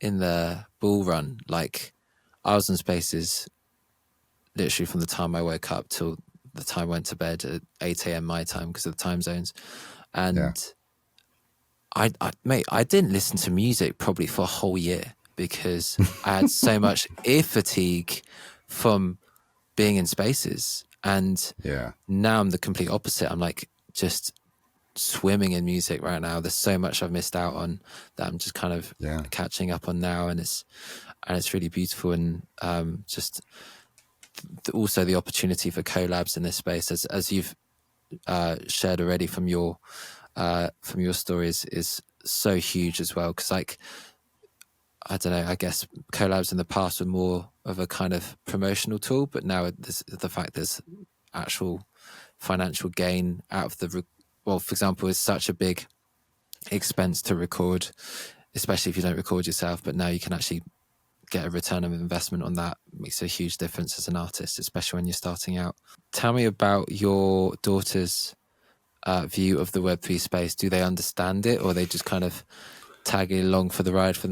in the Bull Run, like I was in Spaces literally from the time I woke up till the time I went to bed at 8 a.m. my time because of the time zones. And mate, I didn't listen to music probably for a whole year because I had so much ear fatigue from being in Spaces. And now I'm the complete opposite. I'm like just swimming in music right now. There's so much I've missed out on that I'm just kind of catching up on now, and it's really beautiful. And just also the opportunity for collabs in this space, as you've shared already from your stories, is so huge as well. Because like, I don't know, I guess collabs in the past were more of a kind of promotional tool, but now the fact there's actual financial gain out of for example, it's such a big expense to record, especially if you don't record yourself, but now you can actually get a return of investment on that. It makes a huge difference as an artist, especially when you're starting out. Tell me about your daughter's view of the Web3 space. Do they understand it, or are they just kind of tagging along for the ride for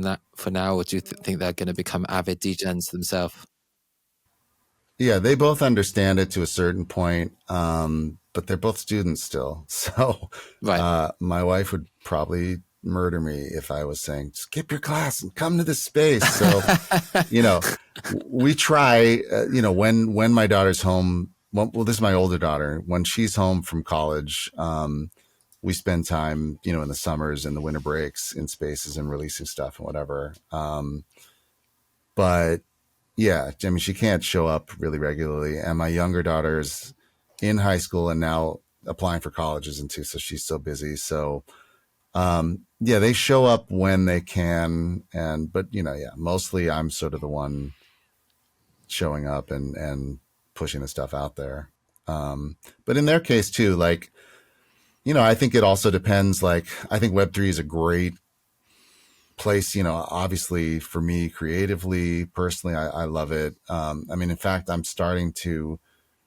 now, or do you think they're going to become avid DJs themselves? Yeah, they both understand it to a certain point, but they're both students still. So my wife would probably murder me if I was saying, skip your class and come to this space. So, we try, when my daughter's home, well, this is my older daughter. When she's home from college, we spend time, in the summers and the winter breaks in Spaces and releasing stuff and whatever. But yeah, I mean, she can't show up really regularly. And my younger daughter's in high school and now applying for colleges and too. So she's so busy. So, they show up when they can. But mostly I'm sort of the one showing up and pushing the stuff out there. But in their case too, like, I think it also depends. Like, I think Web3 is a great place, obviously for me creatively, personally, I love it. In fact, I'm starting to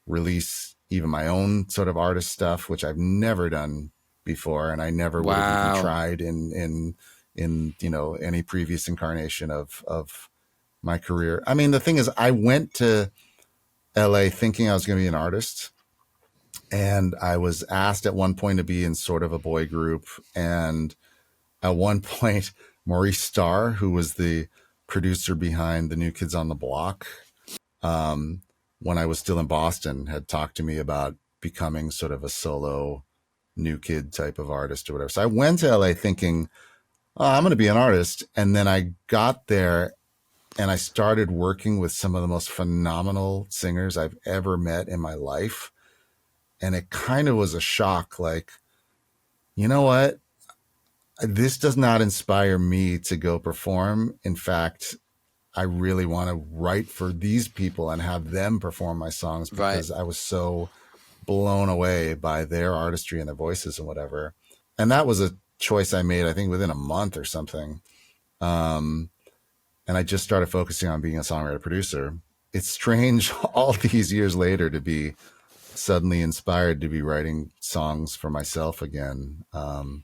release even my own sort of artist stuff, which I've never done before. And I never would have even tried in any previous incarnation of my career. I mean, the thing is, I went to LA thinking I was going to be an artist. And I was asked at one point to be in sort of a boy group. And at one point, Maurice Starr, who was the producer behind the New Kids on the Block, when I was still in Boston, had talked to me about becoming sort of a solo new kid type of artist or whatever. So I went to LA thinking, I'm going to be an artist. And then I got there and I started working with some of the most phenomenal singers I've ever met in my life. And it kind of was a shock, like, you know what? This does not inspire me to go perform. In fact, I really want to write for these people and have them perform my songs because I was so blown away by their artistry and their voices and whatever. And that was a choice I made, I think, within a month or something. And I just started focusing on being a songwriter producer. It's strange all these years later to be suddenly inspired to be writing songs for myself again. And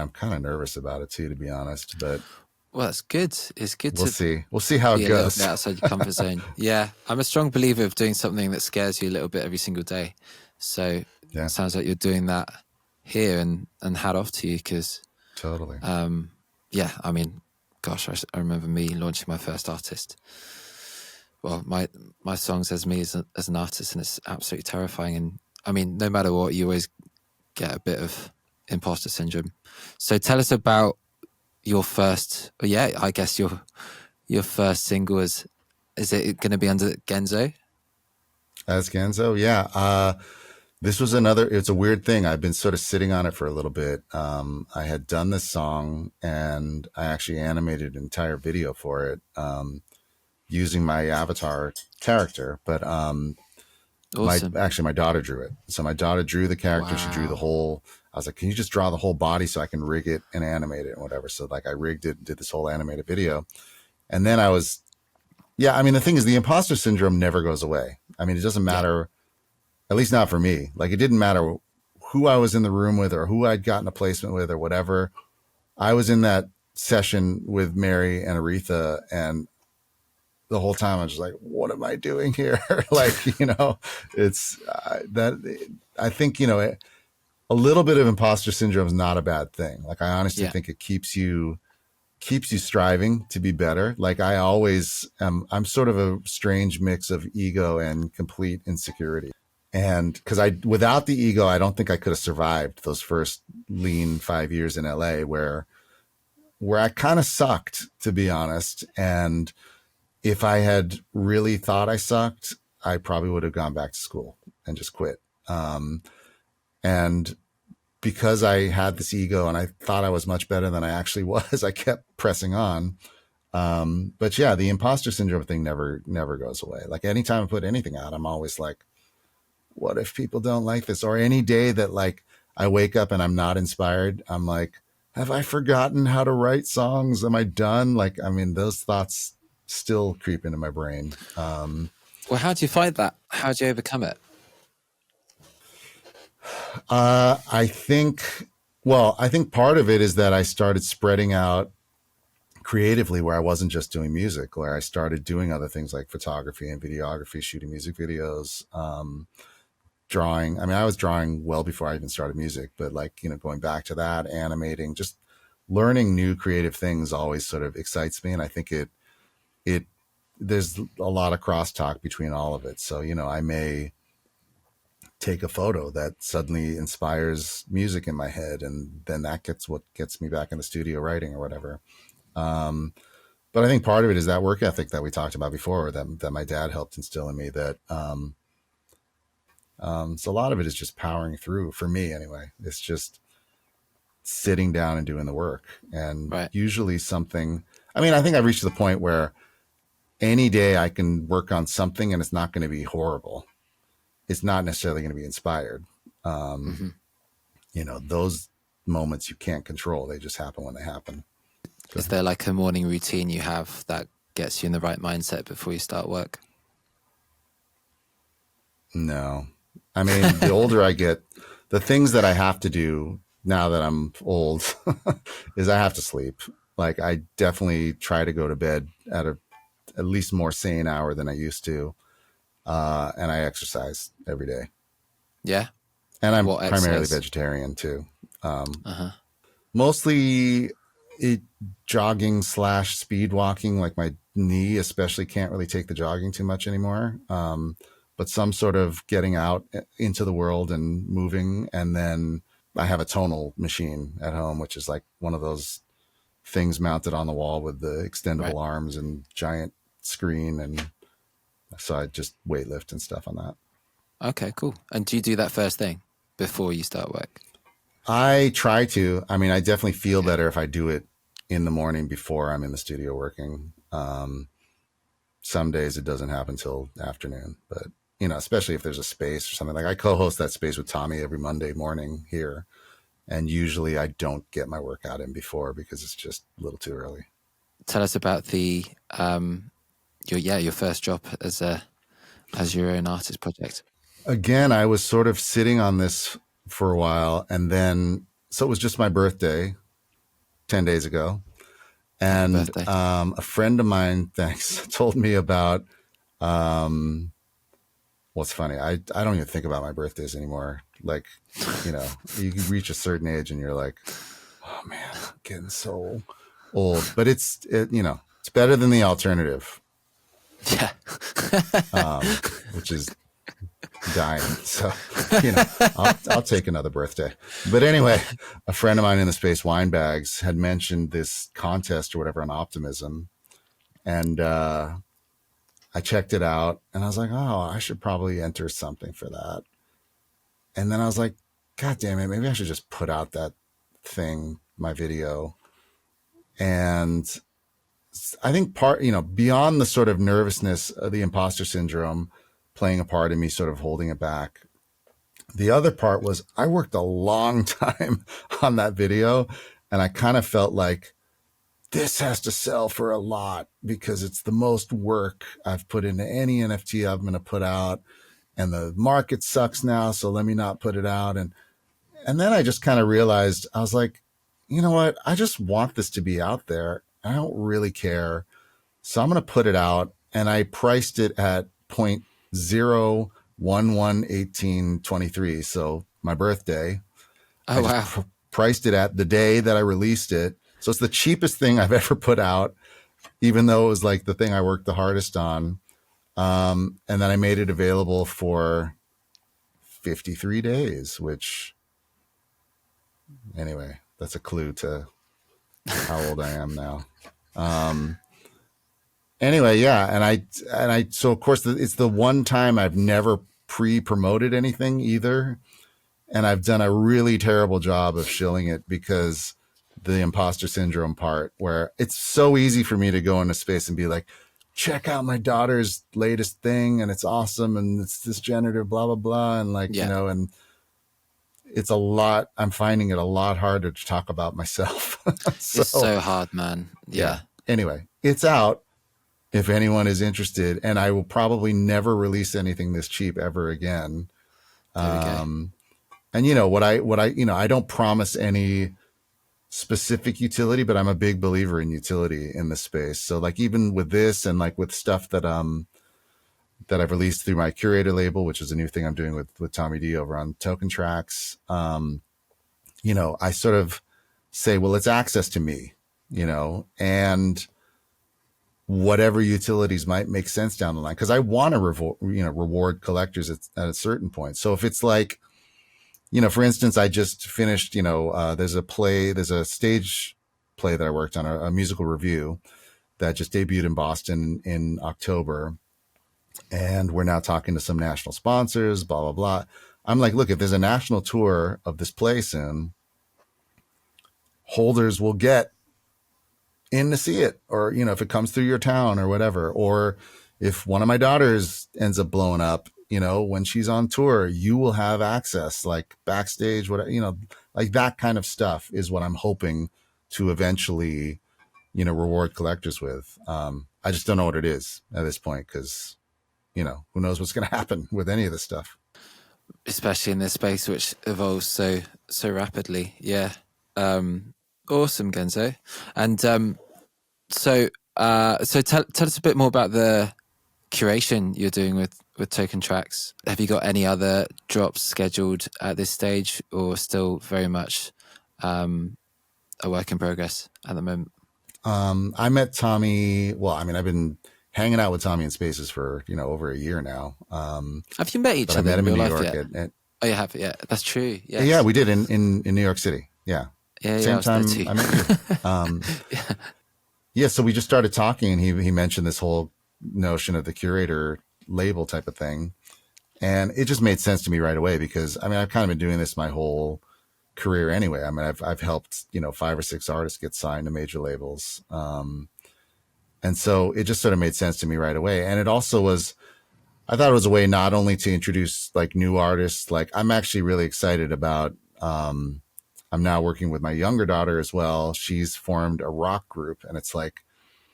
I'm kind of nervous about it too, to be honest, but well, it's good. It's good. We'll see how it goes. Outside your comfort zone. Yeah. I'm a strong believer of doing something that scares you a little bit every single day. So it sounds like you're doing that here, and hat off to you. Cause totally. I mean, gosh, I remember me launching my first artist. Well, my songs as me as an artist, and it's absolutely terrifying. And I mean, no matter what, you always get a bit of imposter syndrome. So tell us about your first, I guess your first single is it going to be under Genzo? As Genzo, yeah. This was it's a weird thing. I've been sort of sitting on it for a little bit. I had done this song and I actually animated an entire video for it. Using my avatar character, but awesome. My daughter drew it. So my daughter drew the character. Wow. She drew the whole. I was like, "Can you just draw the whole body so I can rig it and animate it and whatever?" So like I rigged it, and did this whole animated video, and then I was, I mean, the thing is, the imposter syndrome never goes away. I mean, it doesn't matter, at least not for me. Like it didn't matter who I was in the room with or who I'd gotten a placement with or whatever. I was in that session with Mary and Aretha, and the whole time I was just like, what am I doing here? Like, it's that I think, a little bit of imposter syndrome is not a bad thing. Like, I honestly think it keeps you striving to be better. Like, I always am, I'm sort of a strange mix of ego and complete insecurity. And because without the ego, I don't think I could have survived those first lean 5 years in LA where I kind of sucked, to be honest. And if I had really thought I sucked, I probably would have gone back to school and just quit. And because I had this ego and I thought I was much better than I actually was, I kept pressing on. But yeah, the imposter syndrome thing never goes away. Like, anytime I put anything out, I'm always like, what if people don't like this? Or any day that, like, I wake up and I'm not inspired, I'm like, have I forgotten how to write songs? Am I done? Like, I mean, those thoughts still creep into my brain. Well, how do you fight that? How do you overcome it? I think part of it is that I started spreading out creatively, where I wasn't just doing music, where I started doing other things like photography and videography, shooting music videos, drawing. I mean, I was drawing well before I even started music, but, like, going back to that, animating, just learning new creative things always sort of excites me. And I think there's a lot of crosstalk between all of it. So, I may take a photo that suddenly inspires music in my head, and then that gets me back in the studio writing or whatever. But I think part of it is that work ethic that we talked about before, that my dad helped instill in me, that, so a lot of it is just powering through, for me anyway. It's just sitting down and doing the work. And usually something, I mean, I think I've reached the point where any day I can work on something and it's not going to be horrible. It's not necessarily going to be inspired. Those moments you can't control. They just happen when they happen. Is there like a morning routine you have that gets you in the right mindset before you start work? No. I mean, the older I get, the things that I have to do now that I'm old is I have to sleep. Like, I definitely try to go to bed at least more sane hour than I used to. And I exercise every day. Yeah. And I'm primarily vegetarian too. Mostly jogging / speed walking. Like, my knee especially can't really take the jogging too much anymore. But some sort of getting out into the world and moving. And then I have a tonal machine at home, which is like one of those things mounted on the wall with the extendable arms and giant screen. And so I just weightlift and stuff on that. Okay, cool. And do you do that first thing before you start work? I try to. I mean, I definitely feel better if I do it in the morning before I'm in the studio working. Some days it doesn't happen till afternoon, but, especially if there's a space or something. Like, I co-host that space with Tommy every Monday morning here. And usually I don't get my workout in before because it's just a little too early. Tell us about your first job as your own artist project. Again, I was sort of sitting on this for a while, and then, so it was just my birthday 10 days ago. And a friend of mine, told me about, what's funny, I don't even think about my birthdays anymore. Like, you reach a certain age and you're like, oh man, I'm getting so old. But it's better than the alternative. Yeah. Which is dying. So, I'll take another birthday. But anyway, a friend of mine in the Space Wine Bags had mentioned this contest or whatever on optimism. And I checked it out and I was like, oh, I should probably enter something for that. And then I was like, God damn it, maybe I should just put out that thing, my video. And I think beyond the sort of nervousness of the imposter syndrome playing a part in me sort of holding it back, the other part was I worked a long time on that video, and I kind of felt like this has to sell for a lot because it's the most work I've put into any NFT I'm going to put out, and the market sucks now, so let me not put it out. And then I just kind of realized, I was like, you know what? I just want this to be out there. I don't really care. So I'm going to put it out, and I priced it at 0.0111823. So my birthday, I Oh, just wow. priced it at the day that I released it. So it's the cheapest thing I've ever put out, even though it was like the thing I worked the hardest on. And then I made it available for 53 days, which, anyway, that's a clue to how old I am now. Anyway, yeah. So of course it's the one time I've never pre-promoted anything either. And I've done a really terrible job of shilling it because the imposter syndrome part, where it's so easy for me to go into space and be like, check out my daughter's latest thing and it's awesome and it's this generative blah blah blah, and like, Yeah. and it's a lot. I'm finding it a lot harder to talk about myself. It's So so hard, man. Yeah. anyway, it's out if anyone is interested, and I will probably never release anything this cheap ever again. There we go. And I don't promise any specific utility, but I'm a big believer in utility in the space. So like even with this and like with stuff that I've released through my curator label, which is a new thing I'm doing with Tommy D over on Token Tracks, I sort of say, well, it's access to me, and whatever utilities might make sense down the line, because I want to reward collectors at a certain point. So if it's like, for instance, I just finished, there's a stage play that I worked on, a musical review that just debuted in Boston in October. And we're now talking to some national sponsors, blah, blah, blah. I'm like, look, if there's a national tour of this play soon, holders will get in to see it, or if it comes through your town or whatever, or if one of my daughters ends up blowing up, when she's on tour, you will have access, like backstage, whatever, like that kind of stuff is what I'm hoping to eventually reward collectors with. I just don't know what it is at this point, because who knows what's going to happen with any of this stuff, Especially in this space which evolves so rapidly. Yeah. Awesome, Genzo. And so tell us a bit more about the curation you're doing with Token Tracks. Have you got any other drops scheduled at this stage, or still very much a work in progress at the moment? I met Tommy. Well, I mean, I've been hanging out with Tommy in Spaces for over a year now. Have you met each I other met in him in real New life York. yet? Oh, you have. Yeah, that's true. Yes. Yeah, we did in New York City. Yeah, Yeah, same I was there time too. I met you. Yeah. Yeah, so we just started talking, and he mentioned this whole notion of the curator label type of thing, and it just made sense to me right away, because I mean, I've kind of been doing this my whole career anyway. I mean, I've helped 5 or 6 artists get signed to major labels, and so it just sort of made sense to me right away. And it also was, I thought it was a way not only to introduce like new artists, like I'm actually really excited about. I'm now working with my younger daughter as well. She's formed a rock group, and it's like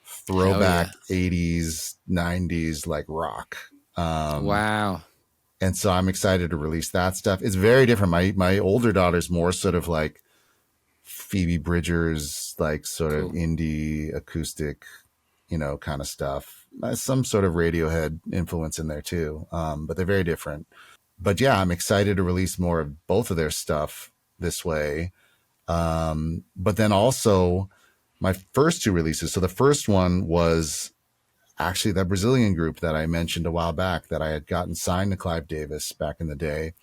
throwback 80s, 90s, like rock. Wow. And so I'm excited to release that stuff. It's very different. My older daughter's more sort of like Phoebe Bridgers, like sort of indie acoustic, kind of stuff. Some sort of Radiohead influence in there too. But they're very different. But yeah, I'm excited to release more of both of their stuff this way. But then also my first 2 releases. So the first one was actually that Brazilian group that I mentioned a while back that I had gotten signed to Clive Davis back in the day.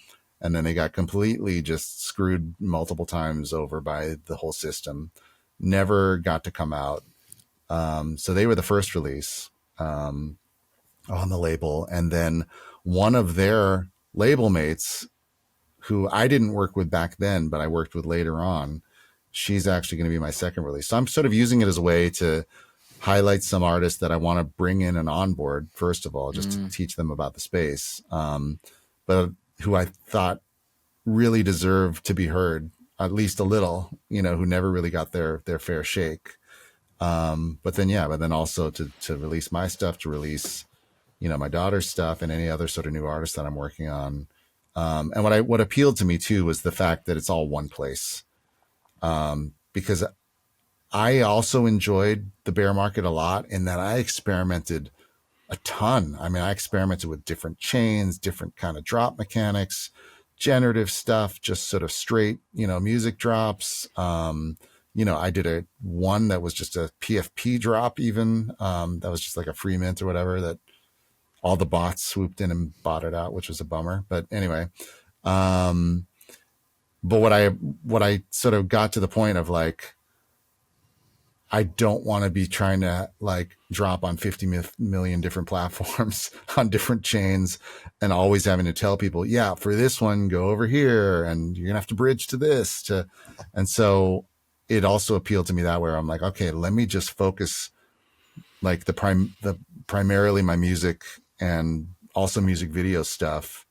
And then they got completely just screwed multiple times over by the whole system. Never got to come out. So they were the first release on the label. And then one of their label mates, who I didn't work with back then, but I worked with later on, she's actually going to be my second release. So I'm sort of using it as a way to highlight some artists that I want to bring in and onboard, first of all, just to teach them about the space, but who I thought really deserved to be heard, at least a little, who never really got their fair shake. But then also to release my stuff, to release, my daughter's stuff and any other sort of new artists that I'm working on. And what appealed to me too was the fact that it's all one place. because I also enjoyed the bear market a lot in that I experimented a ton. I mean, I experimented with different chains, different kind of drop mechanics, generative stuff, just sort of straight, music drops. I did one that was just a PFP drop even. That was just like a free mint or whatever that all the bots swooped in and bought it out, which was a bummer. But anyway, but what I sort of got to the point of like, I don't want to be trying to like drop on 50 million different platforms on different chains and always having to tell people, yeah, for this one, go over here and you're gonna have to bridge to this and so it also appealed to me that way. I'm like, okay, let me just focus like the primarily my music and also music video stuff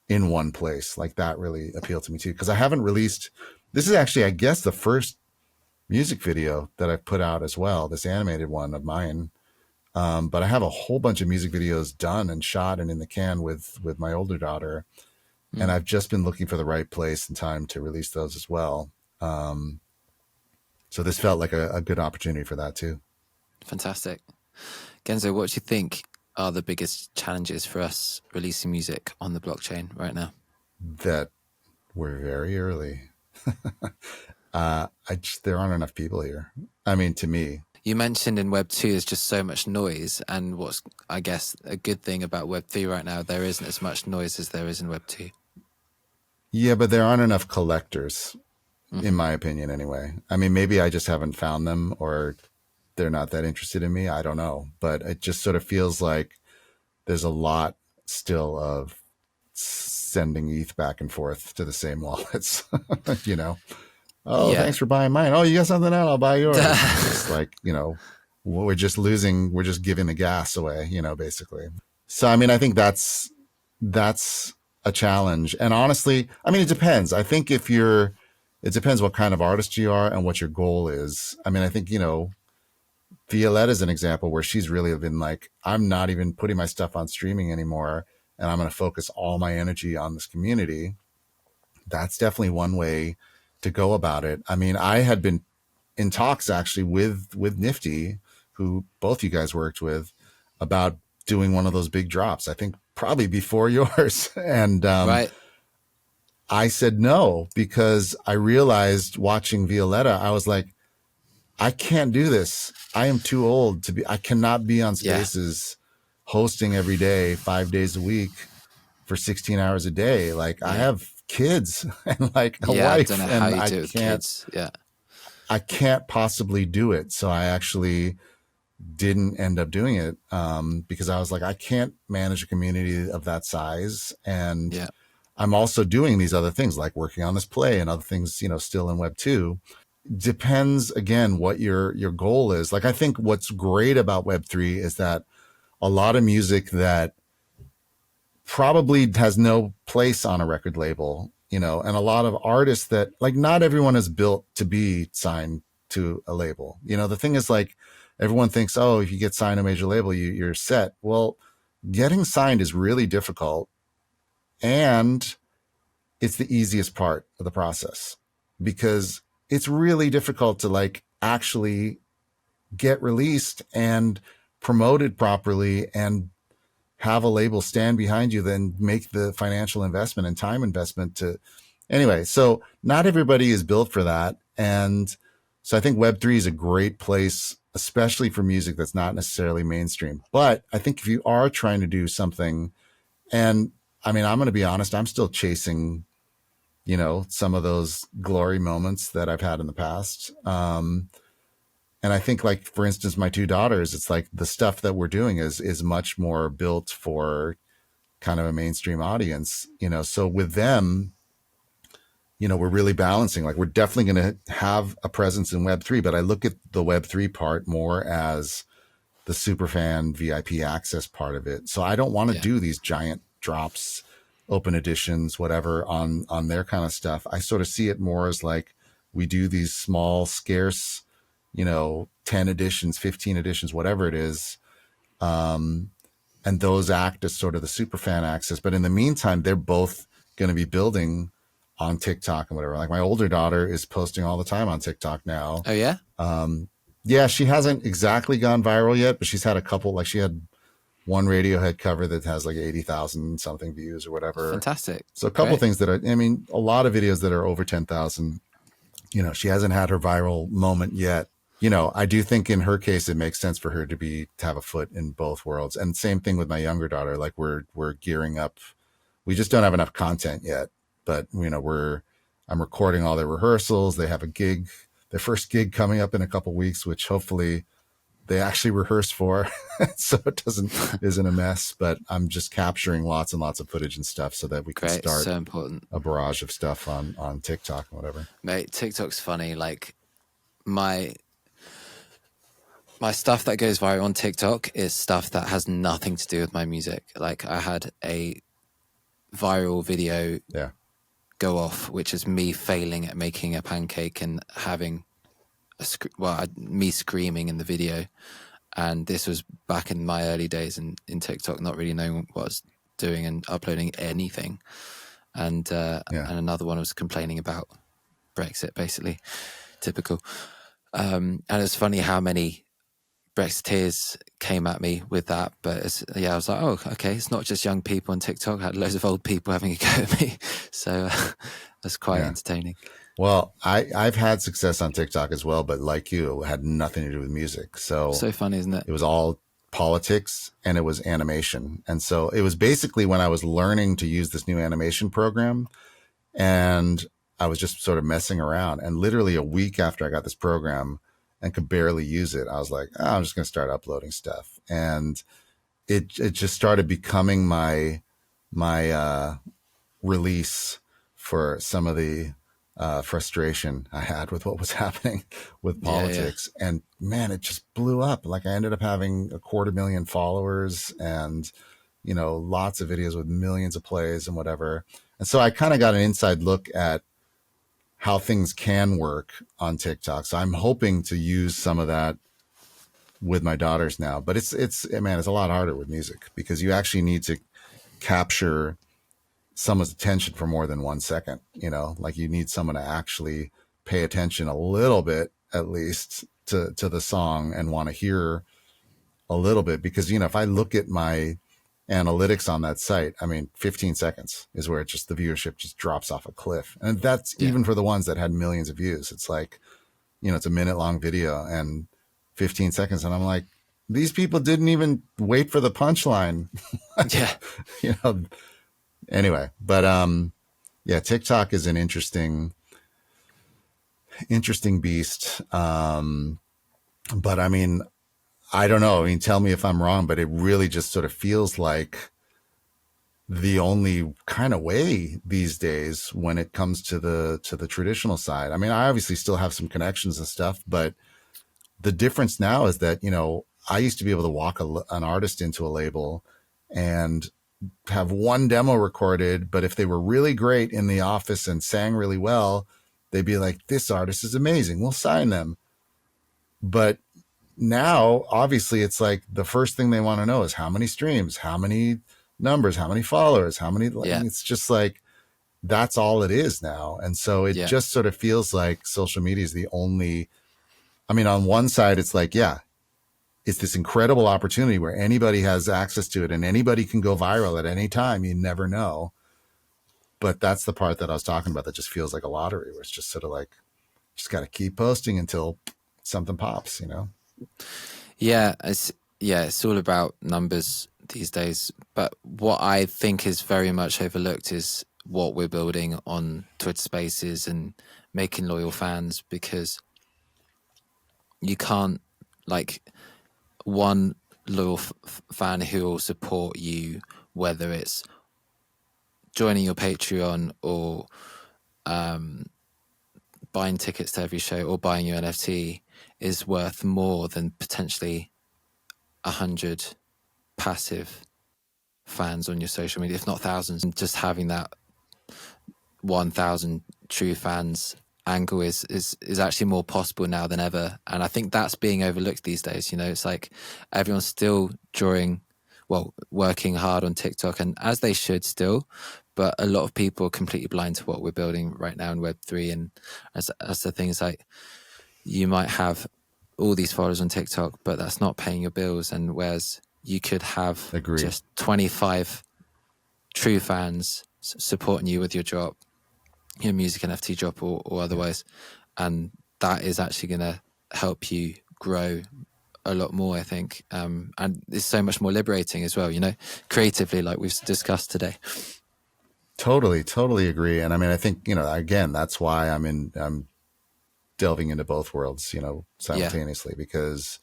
in one place. Like that really appealed to me too. Cause I haven't released, this is actually, I guess, the first music video that I've put out as well, this animated one of mine. But I have a whole bunch of music videos done and shot and in the can with my older daughter. And I've just been looking for the right place and time to release those as well. So this felt like a good opportunity for that too. Fantastic. Genzo, what do you think are the biggest challenges for us releasing music on the blockchain right now? That we're very early. There aren't enough people here. I mean, to me. You mentioned in Web 2 there's just so much noise, and what's, I guess, a good thing about Web 3 right now, there isn't as much noise as there is in Web 2. Yeah, but there aren't enough collectors, in my opinion anyway. I mean, maybe I just haven't found them or they're not that interested in me. I don't know. But it just sort of feels like there's a lot still of sending ETH back and forth to the same wallets, Oh, yeah. Thanks for buying mine. Oh, you got something out? I'll buy yours. It's like, we're just giving the gas away, basically. So, I mean, I think that's a challenge. And honestly, I mean, it depends. I think it depends what kind of artist you are and what your goal is. I mean, I think, Violetta is an example where she's really been like, I'm not even putting my stuff on streaming anymore, and I'm going to focus all my energy on this community. That's definitely one way to go about it. I mean, I had been in talks actually with Nifty, who both you guys worked with, about doing one of those big drops. I think probably before yours. And right. I said no, because I realized watching Violetta, I was like, I can't do this. I am too old I cannot be on Spaces hosting every day, 5 days a week for 16 hours a day. Like I have kids and like a wife, I don't know how you do it with kids. I can't possibly do it. So I actually didn't end up doing it because I was like, I can't manage a community of that size. And I'm also doing these other things like working on this play and other things, still in Web 2. Depends again what your goal is. Like I think what's great about Web 3 is that a lot of music that probably has no place on a record label, and a lot of artists that like not everyone is built to be signed to a label. The thing is like everyone thinks, oh, if you get signed to a major label, you're set. Well, getting signed is really difficult, and it's the easiest part of the process because it's really difficult to like actually get released and promoted properly and have a label stand behind you, then make the financial investment and time investment anyway. So not everybody is built for that. And so I think Web3 is a great place, especially for music that's not necessarily mainstream. But I think if you are trying to do something, and I mean, I'm going to be honest, I'm still chasing, some of those glory moments that I've had in the past. And I think like, for instance, my two daughters, it's like the stuff that we're doing is much more built for kind of a mainstream audience, so with them, we're really balancing, like we're definitely going to have a presence in Web3, but I look at the Web3 part more as the superfan VIP access part of it. So I don't want to do these giant drops, open editions, whatever on their kind of stuff. I sort of see it more as like we do these small, scarce, 10 editions, 15 editions, whatever it is. And those act as sort of the super fan access. But in the meantime, they're both going to be building on TikTok and whatever. Like my older daughter is posting all the time on TikTok now. Oh yeah. Yeah, she hasn't exactly gone viral yet, but she's had a couple. Like she had one Radiohead cover that has like 80,000 something views or whatever. Fantastic. So a couple things that are, I mean, a lot of videos that are over 10,000. You know, she hasn't had her viral moment yet. You know, I do think in her case, it makes sense for her to have a foot in both worlds. And same thing with my younger daughter. Like we're gearing up. We just don't have enough content yet, but you know, I'm recording all their rehearsals. They have a gig, their first gig coming up in a couple weeks, which hopefully they actually rehearse for, so it isn't a mess. But I'm just capturing lots and lots of footage and stuff so that we can start so important. a barrage of stuff on TikTok and whatever. Mate, TikTok's funny. Like my stuff that goes viral on TikTok is stuff that has nothing to do with my music. Like I had a viral video go off, which is me failing at making a pancake and having me screaming in the video. And this was back in my early days in TikTok, not really knowing what I was doing and uploading anything. And another one was complaining about Brexit, basically. Typical. And it's funny how many Brexiteers came at me with that. But I was like, oh, okay, it's not just young people on TikTok. I had loads of old people having a go at me. So that's quite entertaining. Well, I've had success on TikTok as well, but like you, it had nothing to do with music. So funny, isn't it? It was all politics and it was animation. And so it was basically when I was learning to use this new animation program, and I was just sort of messing around. And literally a week after I got this program and could barely use it, I was like, I'm just going to start uploading stuff. And it just started becoming my release for some of the frustration I had with what was happening with politics. And man, it just blew up. Like I ended up having 250,000 followers and, you know, lots of videos with millions of plays and whatever. And so I kind of got an inside look at how things can work on TikTok. So I'm hoping to use some of that with my daughters now, but it's a lot harder with music because you actually need to capture someone's attention for more than 1 second, you know, like you need someone to actually pay attention a little bit, at least to the song and want to hear a little bit. Because, you know, if I look at my analytics on that site, I mean, 15 seconds is where the viewership just drops off a cliff. And that's even for the ones that had millions of views. It's like, you know, it's a minute long video and 15 seconds. And I'm like, these people didn't even wait for the punchline. You know, anyway, but TikTok is an interesting beast. But I mean, I don't know. I mean, tell me if I'm wrong, but it really just sort of feels like the only kind of way these days when it comes to the traditional side. I mean, I obviously still have some connections and stuff, but the difference now is that, you know, I used to be able to walk an artist into a label and have one demo recorded, but if they were really great in the office and sang really well, they'd be like, this artist is amazing, we'll sign them. But now, obviously, it's like the first thing they want to know is how many streams, how many numbers, how many followers, how many. It's just like that's all it is now. And so it just sort of feels like social media is the only. I mean, on one side, it's like, it's this incredible opportunity where anybody has access to it and anybody can go viral at any time. You never know. But that's the part that I was talking about that just feels like a lottery, where it's just sort of like, just got to keep posting until something pops, you know? It's all about numbers these days. But what I think is very much overlooked is what we're building on Twitter Spaces and making loyal fans, because you can't, like, one loyal fan who will support you, whether it's joining your Patreon or buying tickets to every show or buying your NFT, is worth more than potentially 100 passive fans on your social media, if not thousands. And just having that 1,000 true fans angle is actually more possible now than ever. And I think that's being overlooked these days. You know, it's like everyone's still working hard on TikTok, and as they should still, but a lot of people are completely blind to what we're building right now in Web3. And as the things like, you might have all these followers on TikTok, but that's not paying your bills. And whereas you could have just 25 true fans supporting you with your drop, your music NFT drop or otherwise. And that is actually going to help you grow a lot more, I think. And it's so much more liberating as well, you know, creatively, like we've discussed today. Totally agree. And I mean, I think, you know, again, that's why I'm delving into both worlds, you know, simultaneously, because,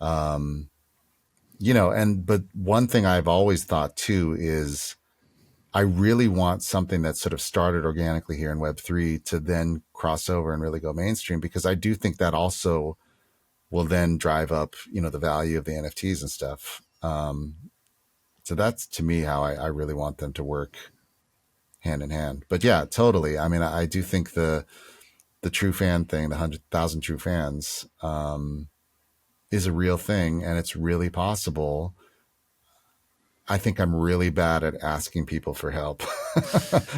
you know, but one thing I've always thought too is I really want something that sort of started organically here in Web3 to then cross over and really go mainstream, because I do think that also will then drive up, you know, the value of the NFTs and stuff. So that's, to me, how I really want them to work hand in hand. But yeah, totally. I mean, I do think the true fan thing, the 100,000 true fans, is a real thing, and it's really possible. I think I'm really bad at asking people for help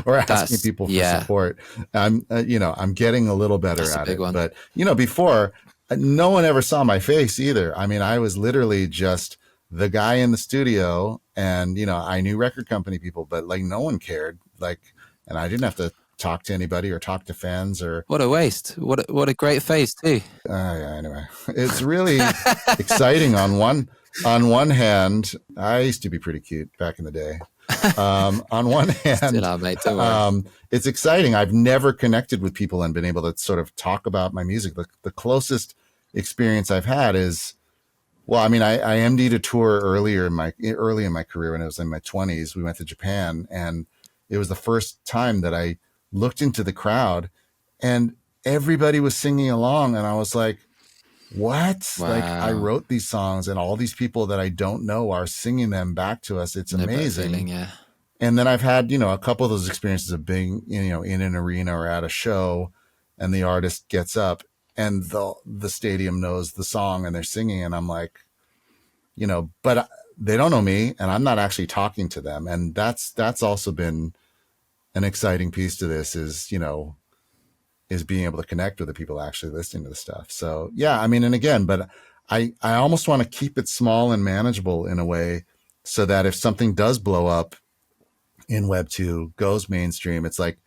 or asking people for support. I'm getting a little better at it. But, you know, before, no one ever saw my face either. I mean, I was literally just the guy in the studio, and, you know, I knew record company people, but like no one cared. Like, and I didn't have to talk to anybody or talk to fans or. What a waste. What a great face too. Yeah, anyway, it's really exciting on one hand. I used to be pretty cute back in the day. On one hand, still are, mate, don't worry. It's exciting. I've never connected with people and been able to sort of talk about my music. The closest experience I've had is, well, I mean, I MD'd a tour early in my career when I was in my 20s. We went to Japan, and it was the first time that I looked into the crowd and everybody was singing along. And I was like, what? Wow. Like, I wrote these songs and all these people that I don't know are singing them back to us. It's amazing. Feeling, yeah. And then I've had, you know, a couple of those experiences of being, you know, in an arena or at a show, and the artist gets up and the stadium knows the song and they're singing. And I'm like, you know, but they don't know me and I'm not actually talking to them. And that's also been an exciting piece to this, is, you know, is being able to connect with the people actually listening to the stuff. So yeah, I mean, and again, but I almost want to keep it small and manageable in a way, so that if something does blow up in Web 2, goes mainstream, it's like,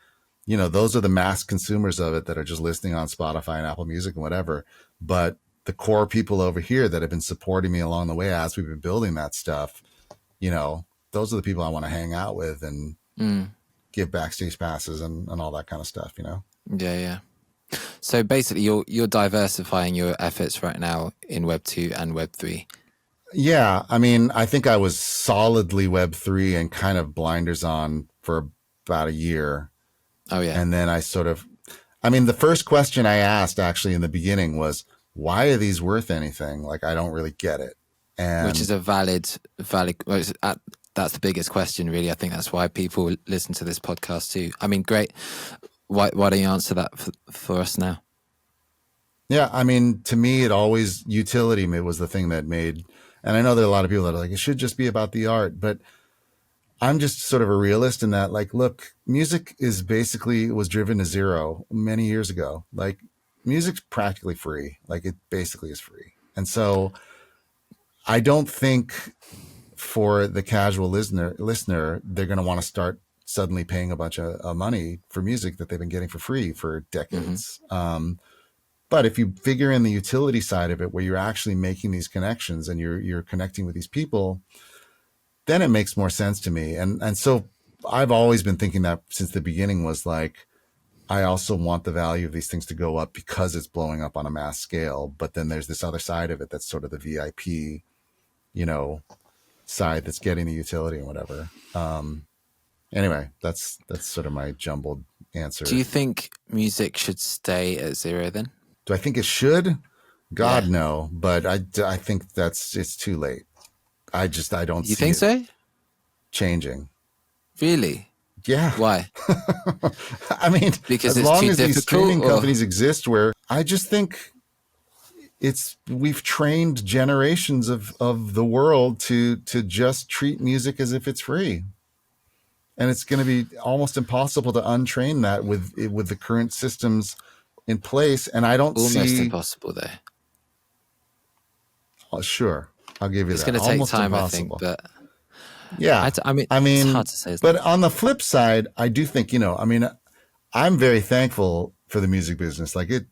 you know, those are the mass consumers of it that are just listening on Spotify and Apple Music and whatever. But the core people over here that have been supporting me along the way as we've been building that stuff, you know, those are the people I want to hang out with and give backstage passes and all that kind of stuff, you know? Yeah. So basically you're diversifying your efforts right now in Web 2 and Web 3. Yeah. I mean, I think I was solidly Web 3 and kind of blinders on for about a year. Oh yeah. And then the first question I asked actually in the beginning was, why are these worth anything? Like, I don't really get it. And which is a valid, that's the biggest question, really. I think that's why people listen to this podcast too. I mean, great. Why don't you answer that for us now? Yeah, I mean, to me, utility was the thing that made, and I know there are a lot of people that are like, it should just be about the art, but I'm just sort of a realist in that, like, look, music was driven to zero many years ago. Like, music's practically free. Like, it basically is free. And so I don't think for the casual listener, they're going to want to start suddenly paying a bunch of money for music that they've been getting for free for decades. Mm-hmm. But if you figure in the utility side of it, where you're actually making these connections and you're connecting with these people, then it makes more sense to me. And so I've always been thinking that since the beginning, was like, I also want the value of these things to go up because it's blowing up on a mass scale. But then there's this other side of it that's sort of the VIP, you know, side that's getting the utility and whatever. Anyway, that's sort of my jumbled answer. Do you think music should stay at zero then? Do I think it should? God, yeah. No. But I think it's too late. I don't see it. You think so? Changing. Really? Yeah. Why? I mean, because as long as these streaming companies exist, where I just think we've trained generations of the world to just treat music as if it's free. and it's going to be almost impossible to untrain that with the current systems in place. And I don't almost see impossible though. Oh, sure, I'll give you it's that. It's going to take Almost time, impossible. I think, but yeah, I mean, it's hard to say. But on the flip side, I do think, I'm very thankful for the music business. Like it,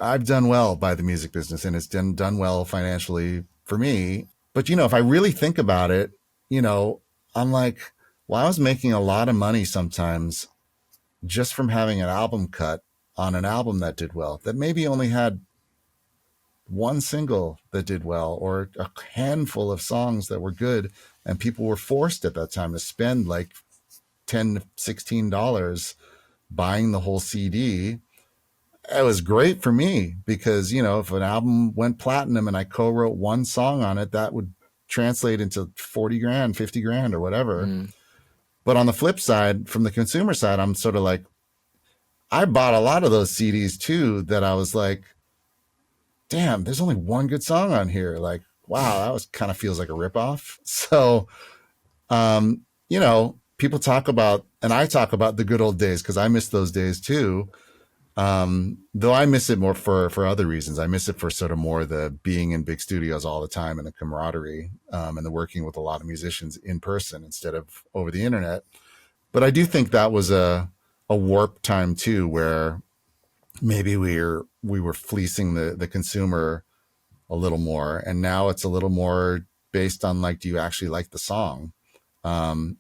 I've done well by the music business, and it's done well financially for me. But, if I really think about it, I'm like, well, I was making a lot of money sometimes just from having an album cut on an album that did well, that maybe only had one single that did well or a handful of songs that were good. And people were forced at that time to spend like $10, $16 buying the whole CD. It was great for me because, if an album went platinum and I co-wrote one song on it, that would translate into 40 grand, 50 grand or whatever. But on the flip side, from the consumer side, I'm sort of like, I bought a lot of those CDs too, that I was like, damn, there's only one good song on here. Like, wow, that was kind of feels like a ripoff. So, people talk about, and I talk about the good old days because I miss those days too. Though I miss it more for other reasons. I miss it for sort of more the being in big studios all the time and the camaraderie, and the working with a lot of musicians in person instead of over the internet. But I do think that was a warp time too, where maybe we were fleecing the consumer a little more, and now it's a little more based on like, do you actually like the song?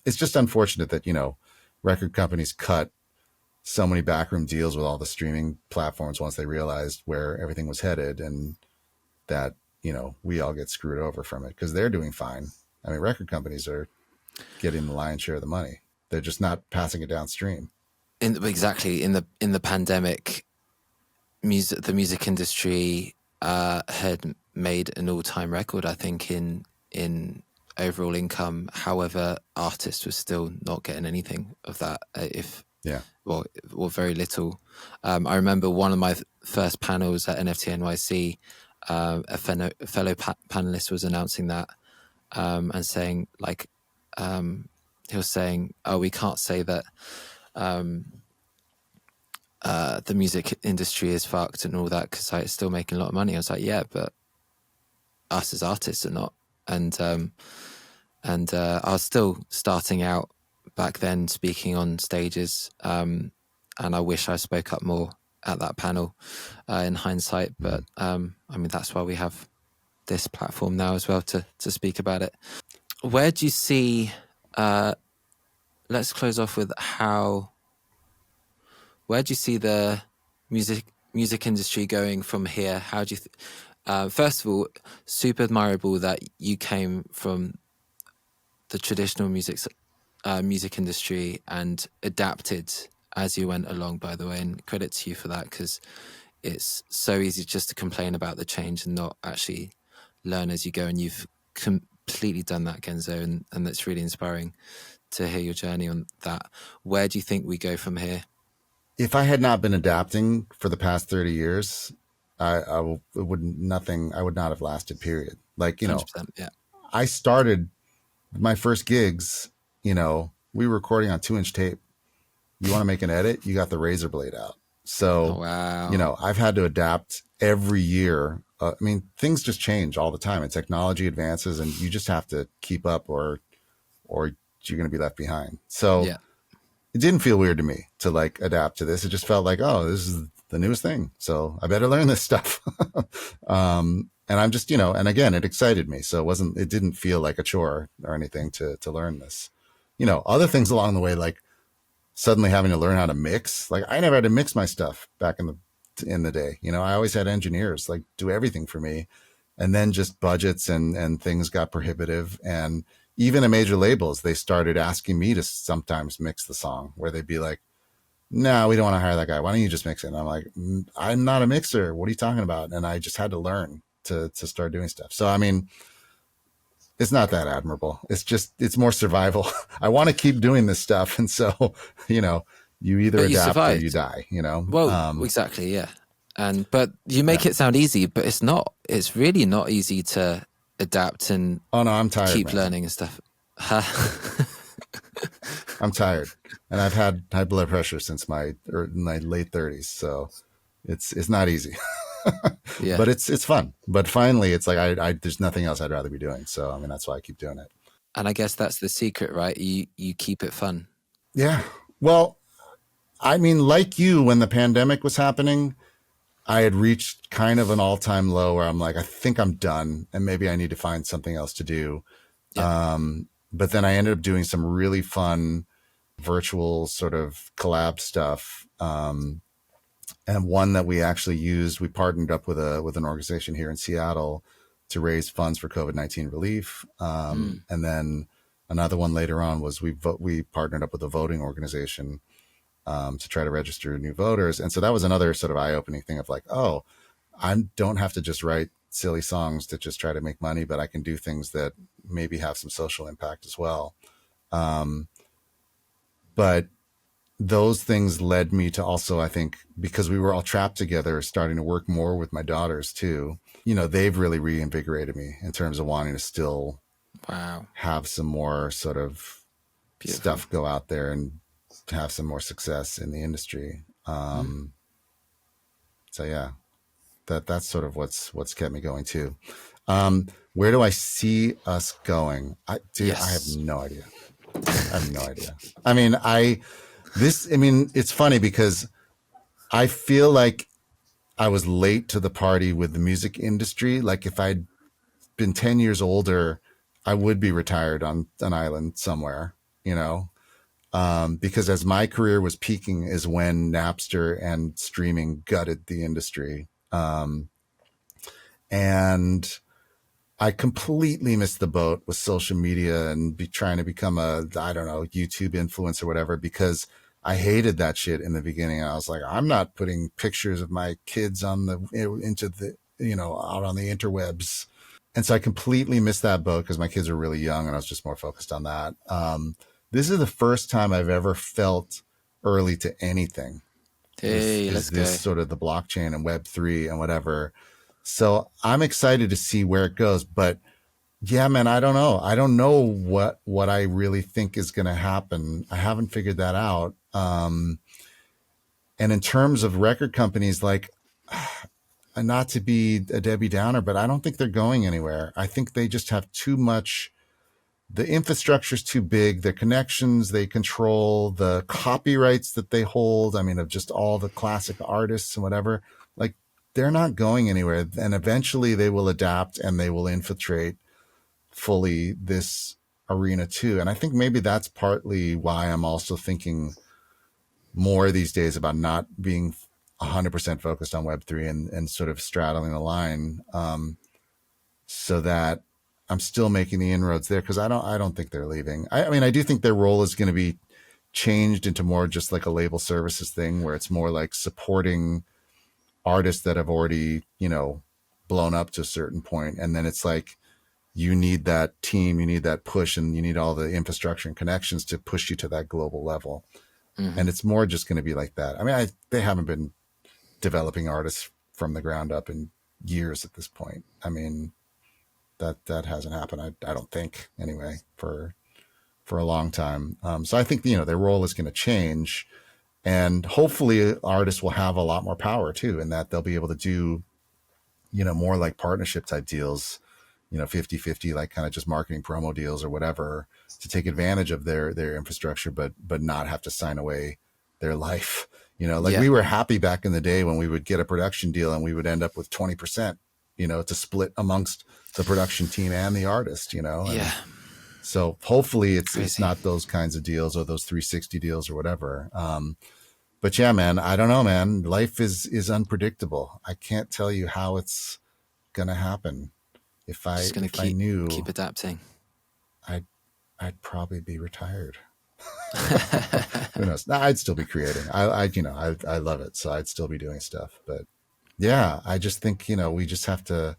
It's just unfortunate that record companies cut so many backroom deals with all the streaming platforms once they realized where everything was headed, and that we all get screwed over from it because they're doing fine. I mean, record companies are getting the lion's share of the money. They're just not passing it downstream. Exactly. In the pandemic, the music industry had made an all-time record, I think, in overall income. However, artists were still not getting anything of that. Well, very little. I remember one of my first panels at NFT NYC, a fellow panelist was announcing that, and saying like, he was saying, "Oh, we can't say that the music industry is fucked and all that because it's still making a lot of money." I was like, "Yeah, but us as artists are not." And I was still starting out back then, speaking on stages, and I wish I spoke up more at that panel in hindsight. But I mean, that's why we have this platform now as well to speak about it. Where do you see? Let's close off with where do you see the music industry going from here? How do you? First of all, super admirable that you came from the traditional music industry and adapted as you went along, by the way, and credit to you for that, because it's so easy just to complain about the change and not actually learn as you go, and you've completely done that, Genzo, and that's really inspiring to hear your journey on that. Where do you think we go from here? If I had not been adapting for the past 30 years, I would not have lasted, period. Like, 100%, yeah. I started my first gigs, we were recording on 2-inch tape. You want to make an edit, you got the razor blade out. So, wow. I've had to adapt every year. I mean, things just change all the time, and technology advances, and you just have to keep up or you're going to be left behind. So yeah. It didn't feel weird to me to like adapt to this. It just felt like, oh, this is the newest thing, so I better learn this stuff. And I'm just, and again, it excited me. So it didn't feel like a chore or anything to learn this. Other things along the way, like suddenly having to learn how to mix. Like I never had to mix my stuff back in the day. I always had engineers like do everything for me. And then just budgets and things got prohibitive. And even at major labels, they started asking me to sometimes mix the song, where they'd be like, no, we don't want to hire that guy. Why don't you just mix it? And I'm like, I'm not a mixer. What are you talking about? And I just had to learn to start doing stuff. So, I mean, it's not that admirable. It's more survival. I want to keep doing this stuff. And so, you either adapt or you die, Well, exactly. Yeah. But you make it sound easy, but it's not. It's really not easy to adapt and I'm tired, keep learning and stuff. I'm tired, and I've had high blood pressure since my late 30s, so it's not easy. Yeah. But it's fun. But finally, it's like I there's nothing else I'd rather be doing. So I mean, that's why I keep doing it. And I guess that's the secret, right? You keep it fun. Yeah. Well, I mean, like you, when the pandemic was happening, I had reached kind of an all-time low where I'm like, I think I'm done, and maybe I need to find something else to do. Yeah. But then I ended up doing some really fun virtual sort of collab stuff. And one that we actually used, we partnered up with an organization here in Seattle to raise funds for COVID-19 relief. And then another one later on was we partnered up with a voting organization to try to register new voters. And so that was another sort of eye-opening thing of like, oh, I don't have to just write silly songs to just try to make money, but I can do things that maybe have some social impact as well. But those things led me to also, I think, because we were all trapped together, starting to work more with my daughters too. You know, they've really reinvigorated me in terms of wanting to still have some more sort of stuff go out there and have some more success in the industry. So yeah, that's sort of what's kept me going too. Where do I see us going? I have no idea. I mean, it's funny because I feel like I was late to the party with the music industry. Like if I'd been 10 years older, I would be retired on an island somewhere, you know? Because as my career was peaking is when Napster and streaming gutted the industry. And I completely missed the boat with social media and trying to become YouTube influencer or whatever, because I hated that shit in the beginning. I was like, I'm not putting pictures of my kids out on the interwebs. And so I completely missed that boat because my kids were really young and I was just more focused on that. This is the first time I've ever felt early to anything. Is this sort of the blockchain and Web3 and whatever. So I'm excited to see where it goes, but yeah, man, I don't know. I don't know what I really think is going to happen. I haven't figured that out. And in terms of record companies, like, not to be a Debbie Downer, but I don't think they're going anywhere. I think they just have too much. The infrastructure's too big. Their connections, they control the copyrights that they hold. I mean, of just all the classic artists and whatever. Like, they're not going anywhere. And eventually they will adapt and they will infiltrate fully this arena too. And I think maybe that's partly why I'm also thinking more these days about not being 100% focused on Web3 and sort of straddling the line, so that I'm still making the inroads there, because I don't think they're leaving. I mean, I do think their role is going to be changed into more just like a label services thing, where it's more like supporting artists that have already, blown up to a certain point. And then it's like, you need that team, you need that push, and you need all the infrastructure and connections to push you to that global level. And it's more just going to be like that. I mean, they haven't been developing artists from the ground up in years at this point. I mean, that hasn't happened. I don't think anyway for a long time. So I think, their role is going to change, and hopefully artists will have a lot more power too, in that they'll be able to do, more like partnership type deals, 50-50, like kind of just marketing promo deals or whatever, to take advantage of their infrastructure, but not have to sign away their life. We were happy back in the day when we would get a production deal and we would end up with 20%, to split amongst the production team and the artist, So hopefully it's not those kinds of deals or those 360 deals or whatever. But yeah, man, I don't know, man. Life is unpredictable. I can't tell you how it's going to happen. If I knew, keep adapting, I'd probably be retired. Who knows? I'd still be creating. I love it, so I'd still be doing stuff. But yeah, I just think we just have to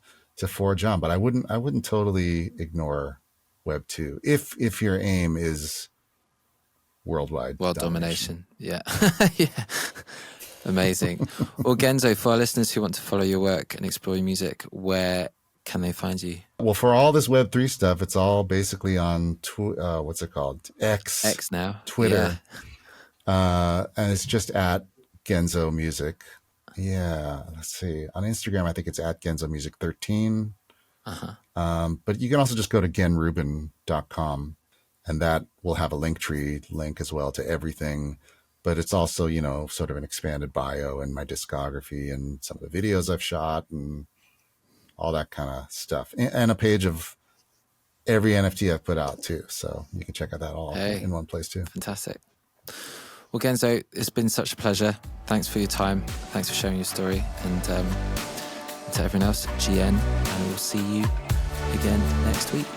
forge on. But I wouldn't totally ignore Web 2 if your aim is world domination. Yeah. Yeah. Amazing. Well, Genzo, for our listeners who want to follow your work and explore your music, where can they find you? Well, for all this Web3 stuff, it's all basically on, what's it called? X now. Twitter. Yeah. And it's just at Genzo Music. Yeah. Let's see. On Instagram, I think it's at Genzo Music 13. But you can also just go to genrubin.com, and that will have a Linktree link as well to everything. But it's also, sort of an expanded bio and my discography and some of the videos I've shot and all that kind of stuff. And a page of every NFT I've put out too. So you can check out that all in one place too. Fantastic. Well, Genzo, it's been such a pleasure. Thanks for your time. Thanks for sharing your story. And to everyone else, GN, and we'll see you again next week.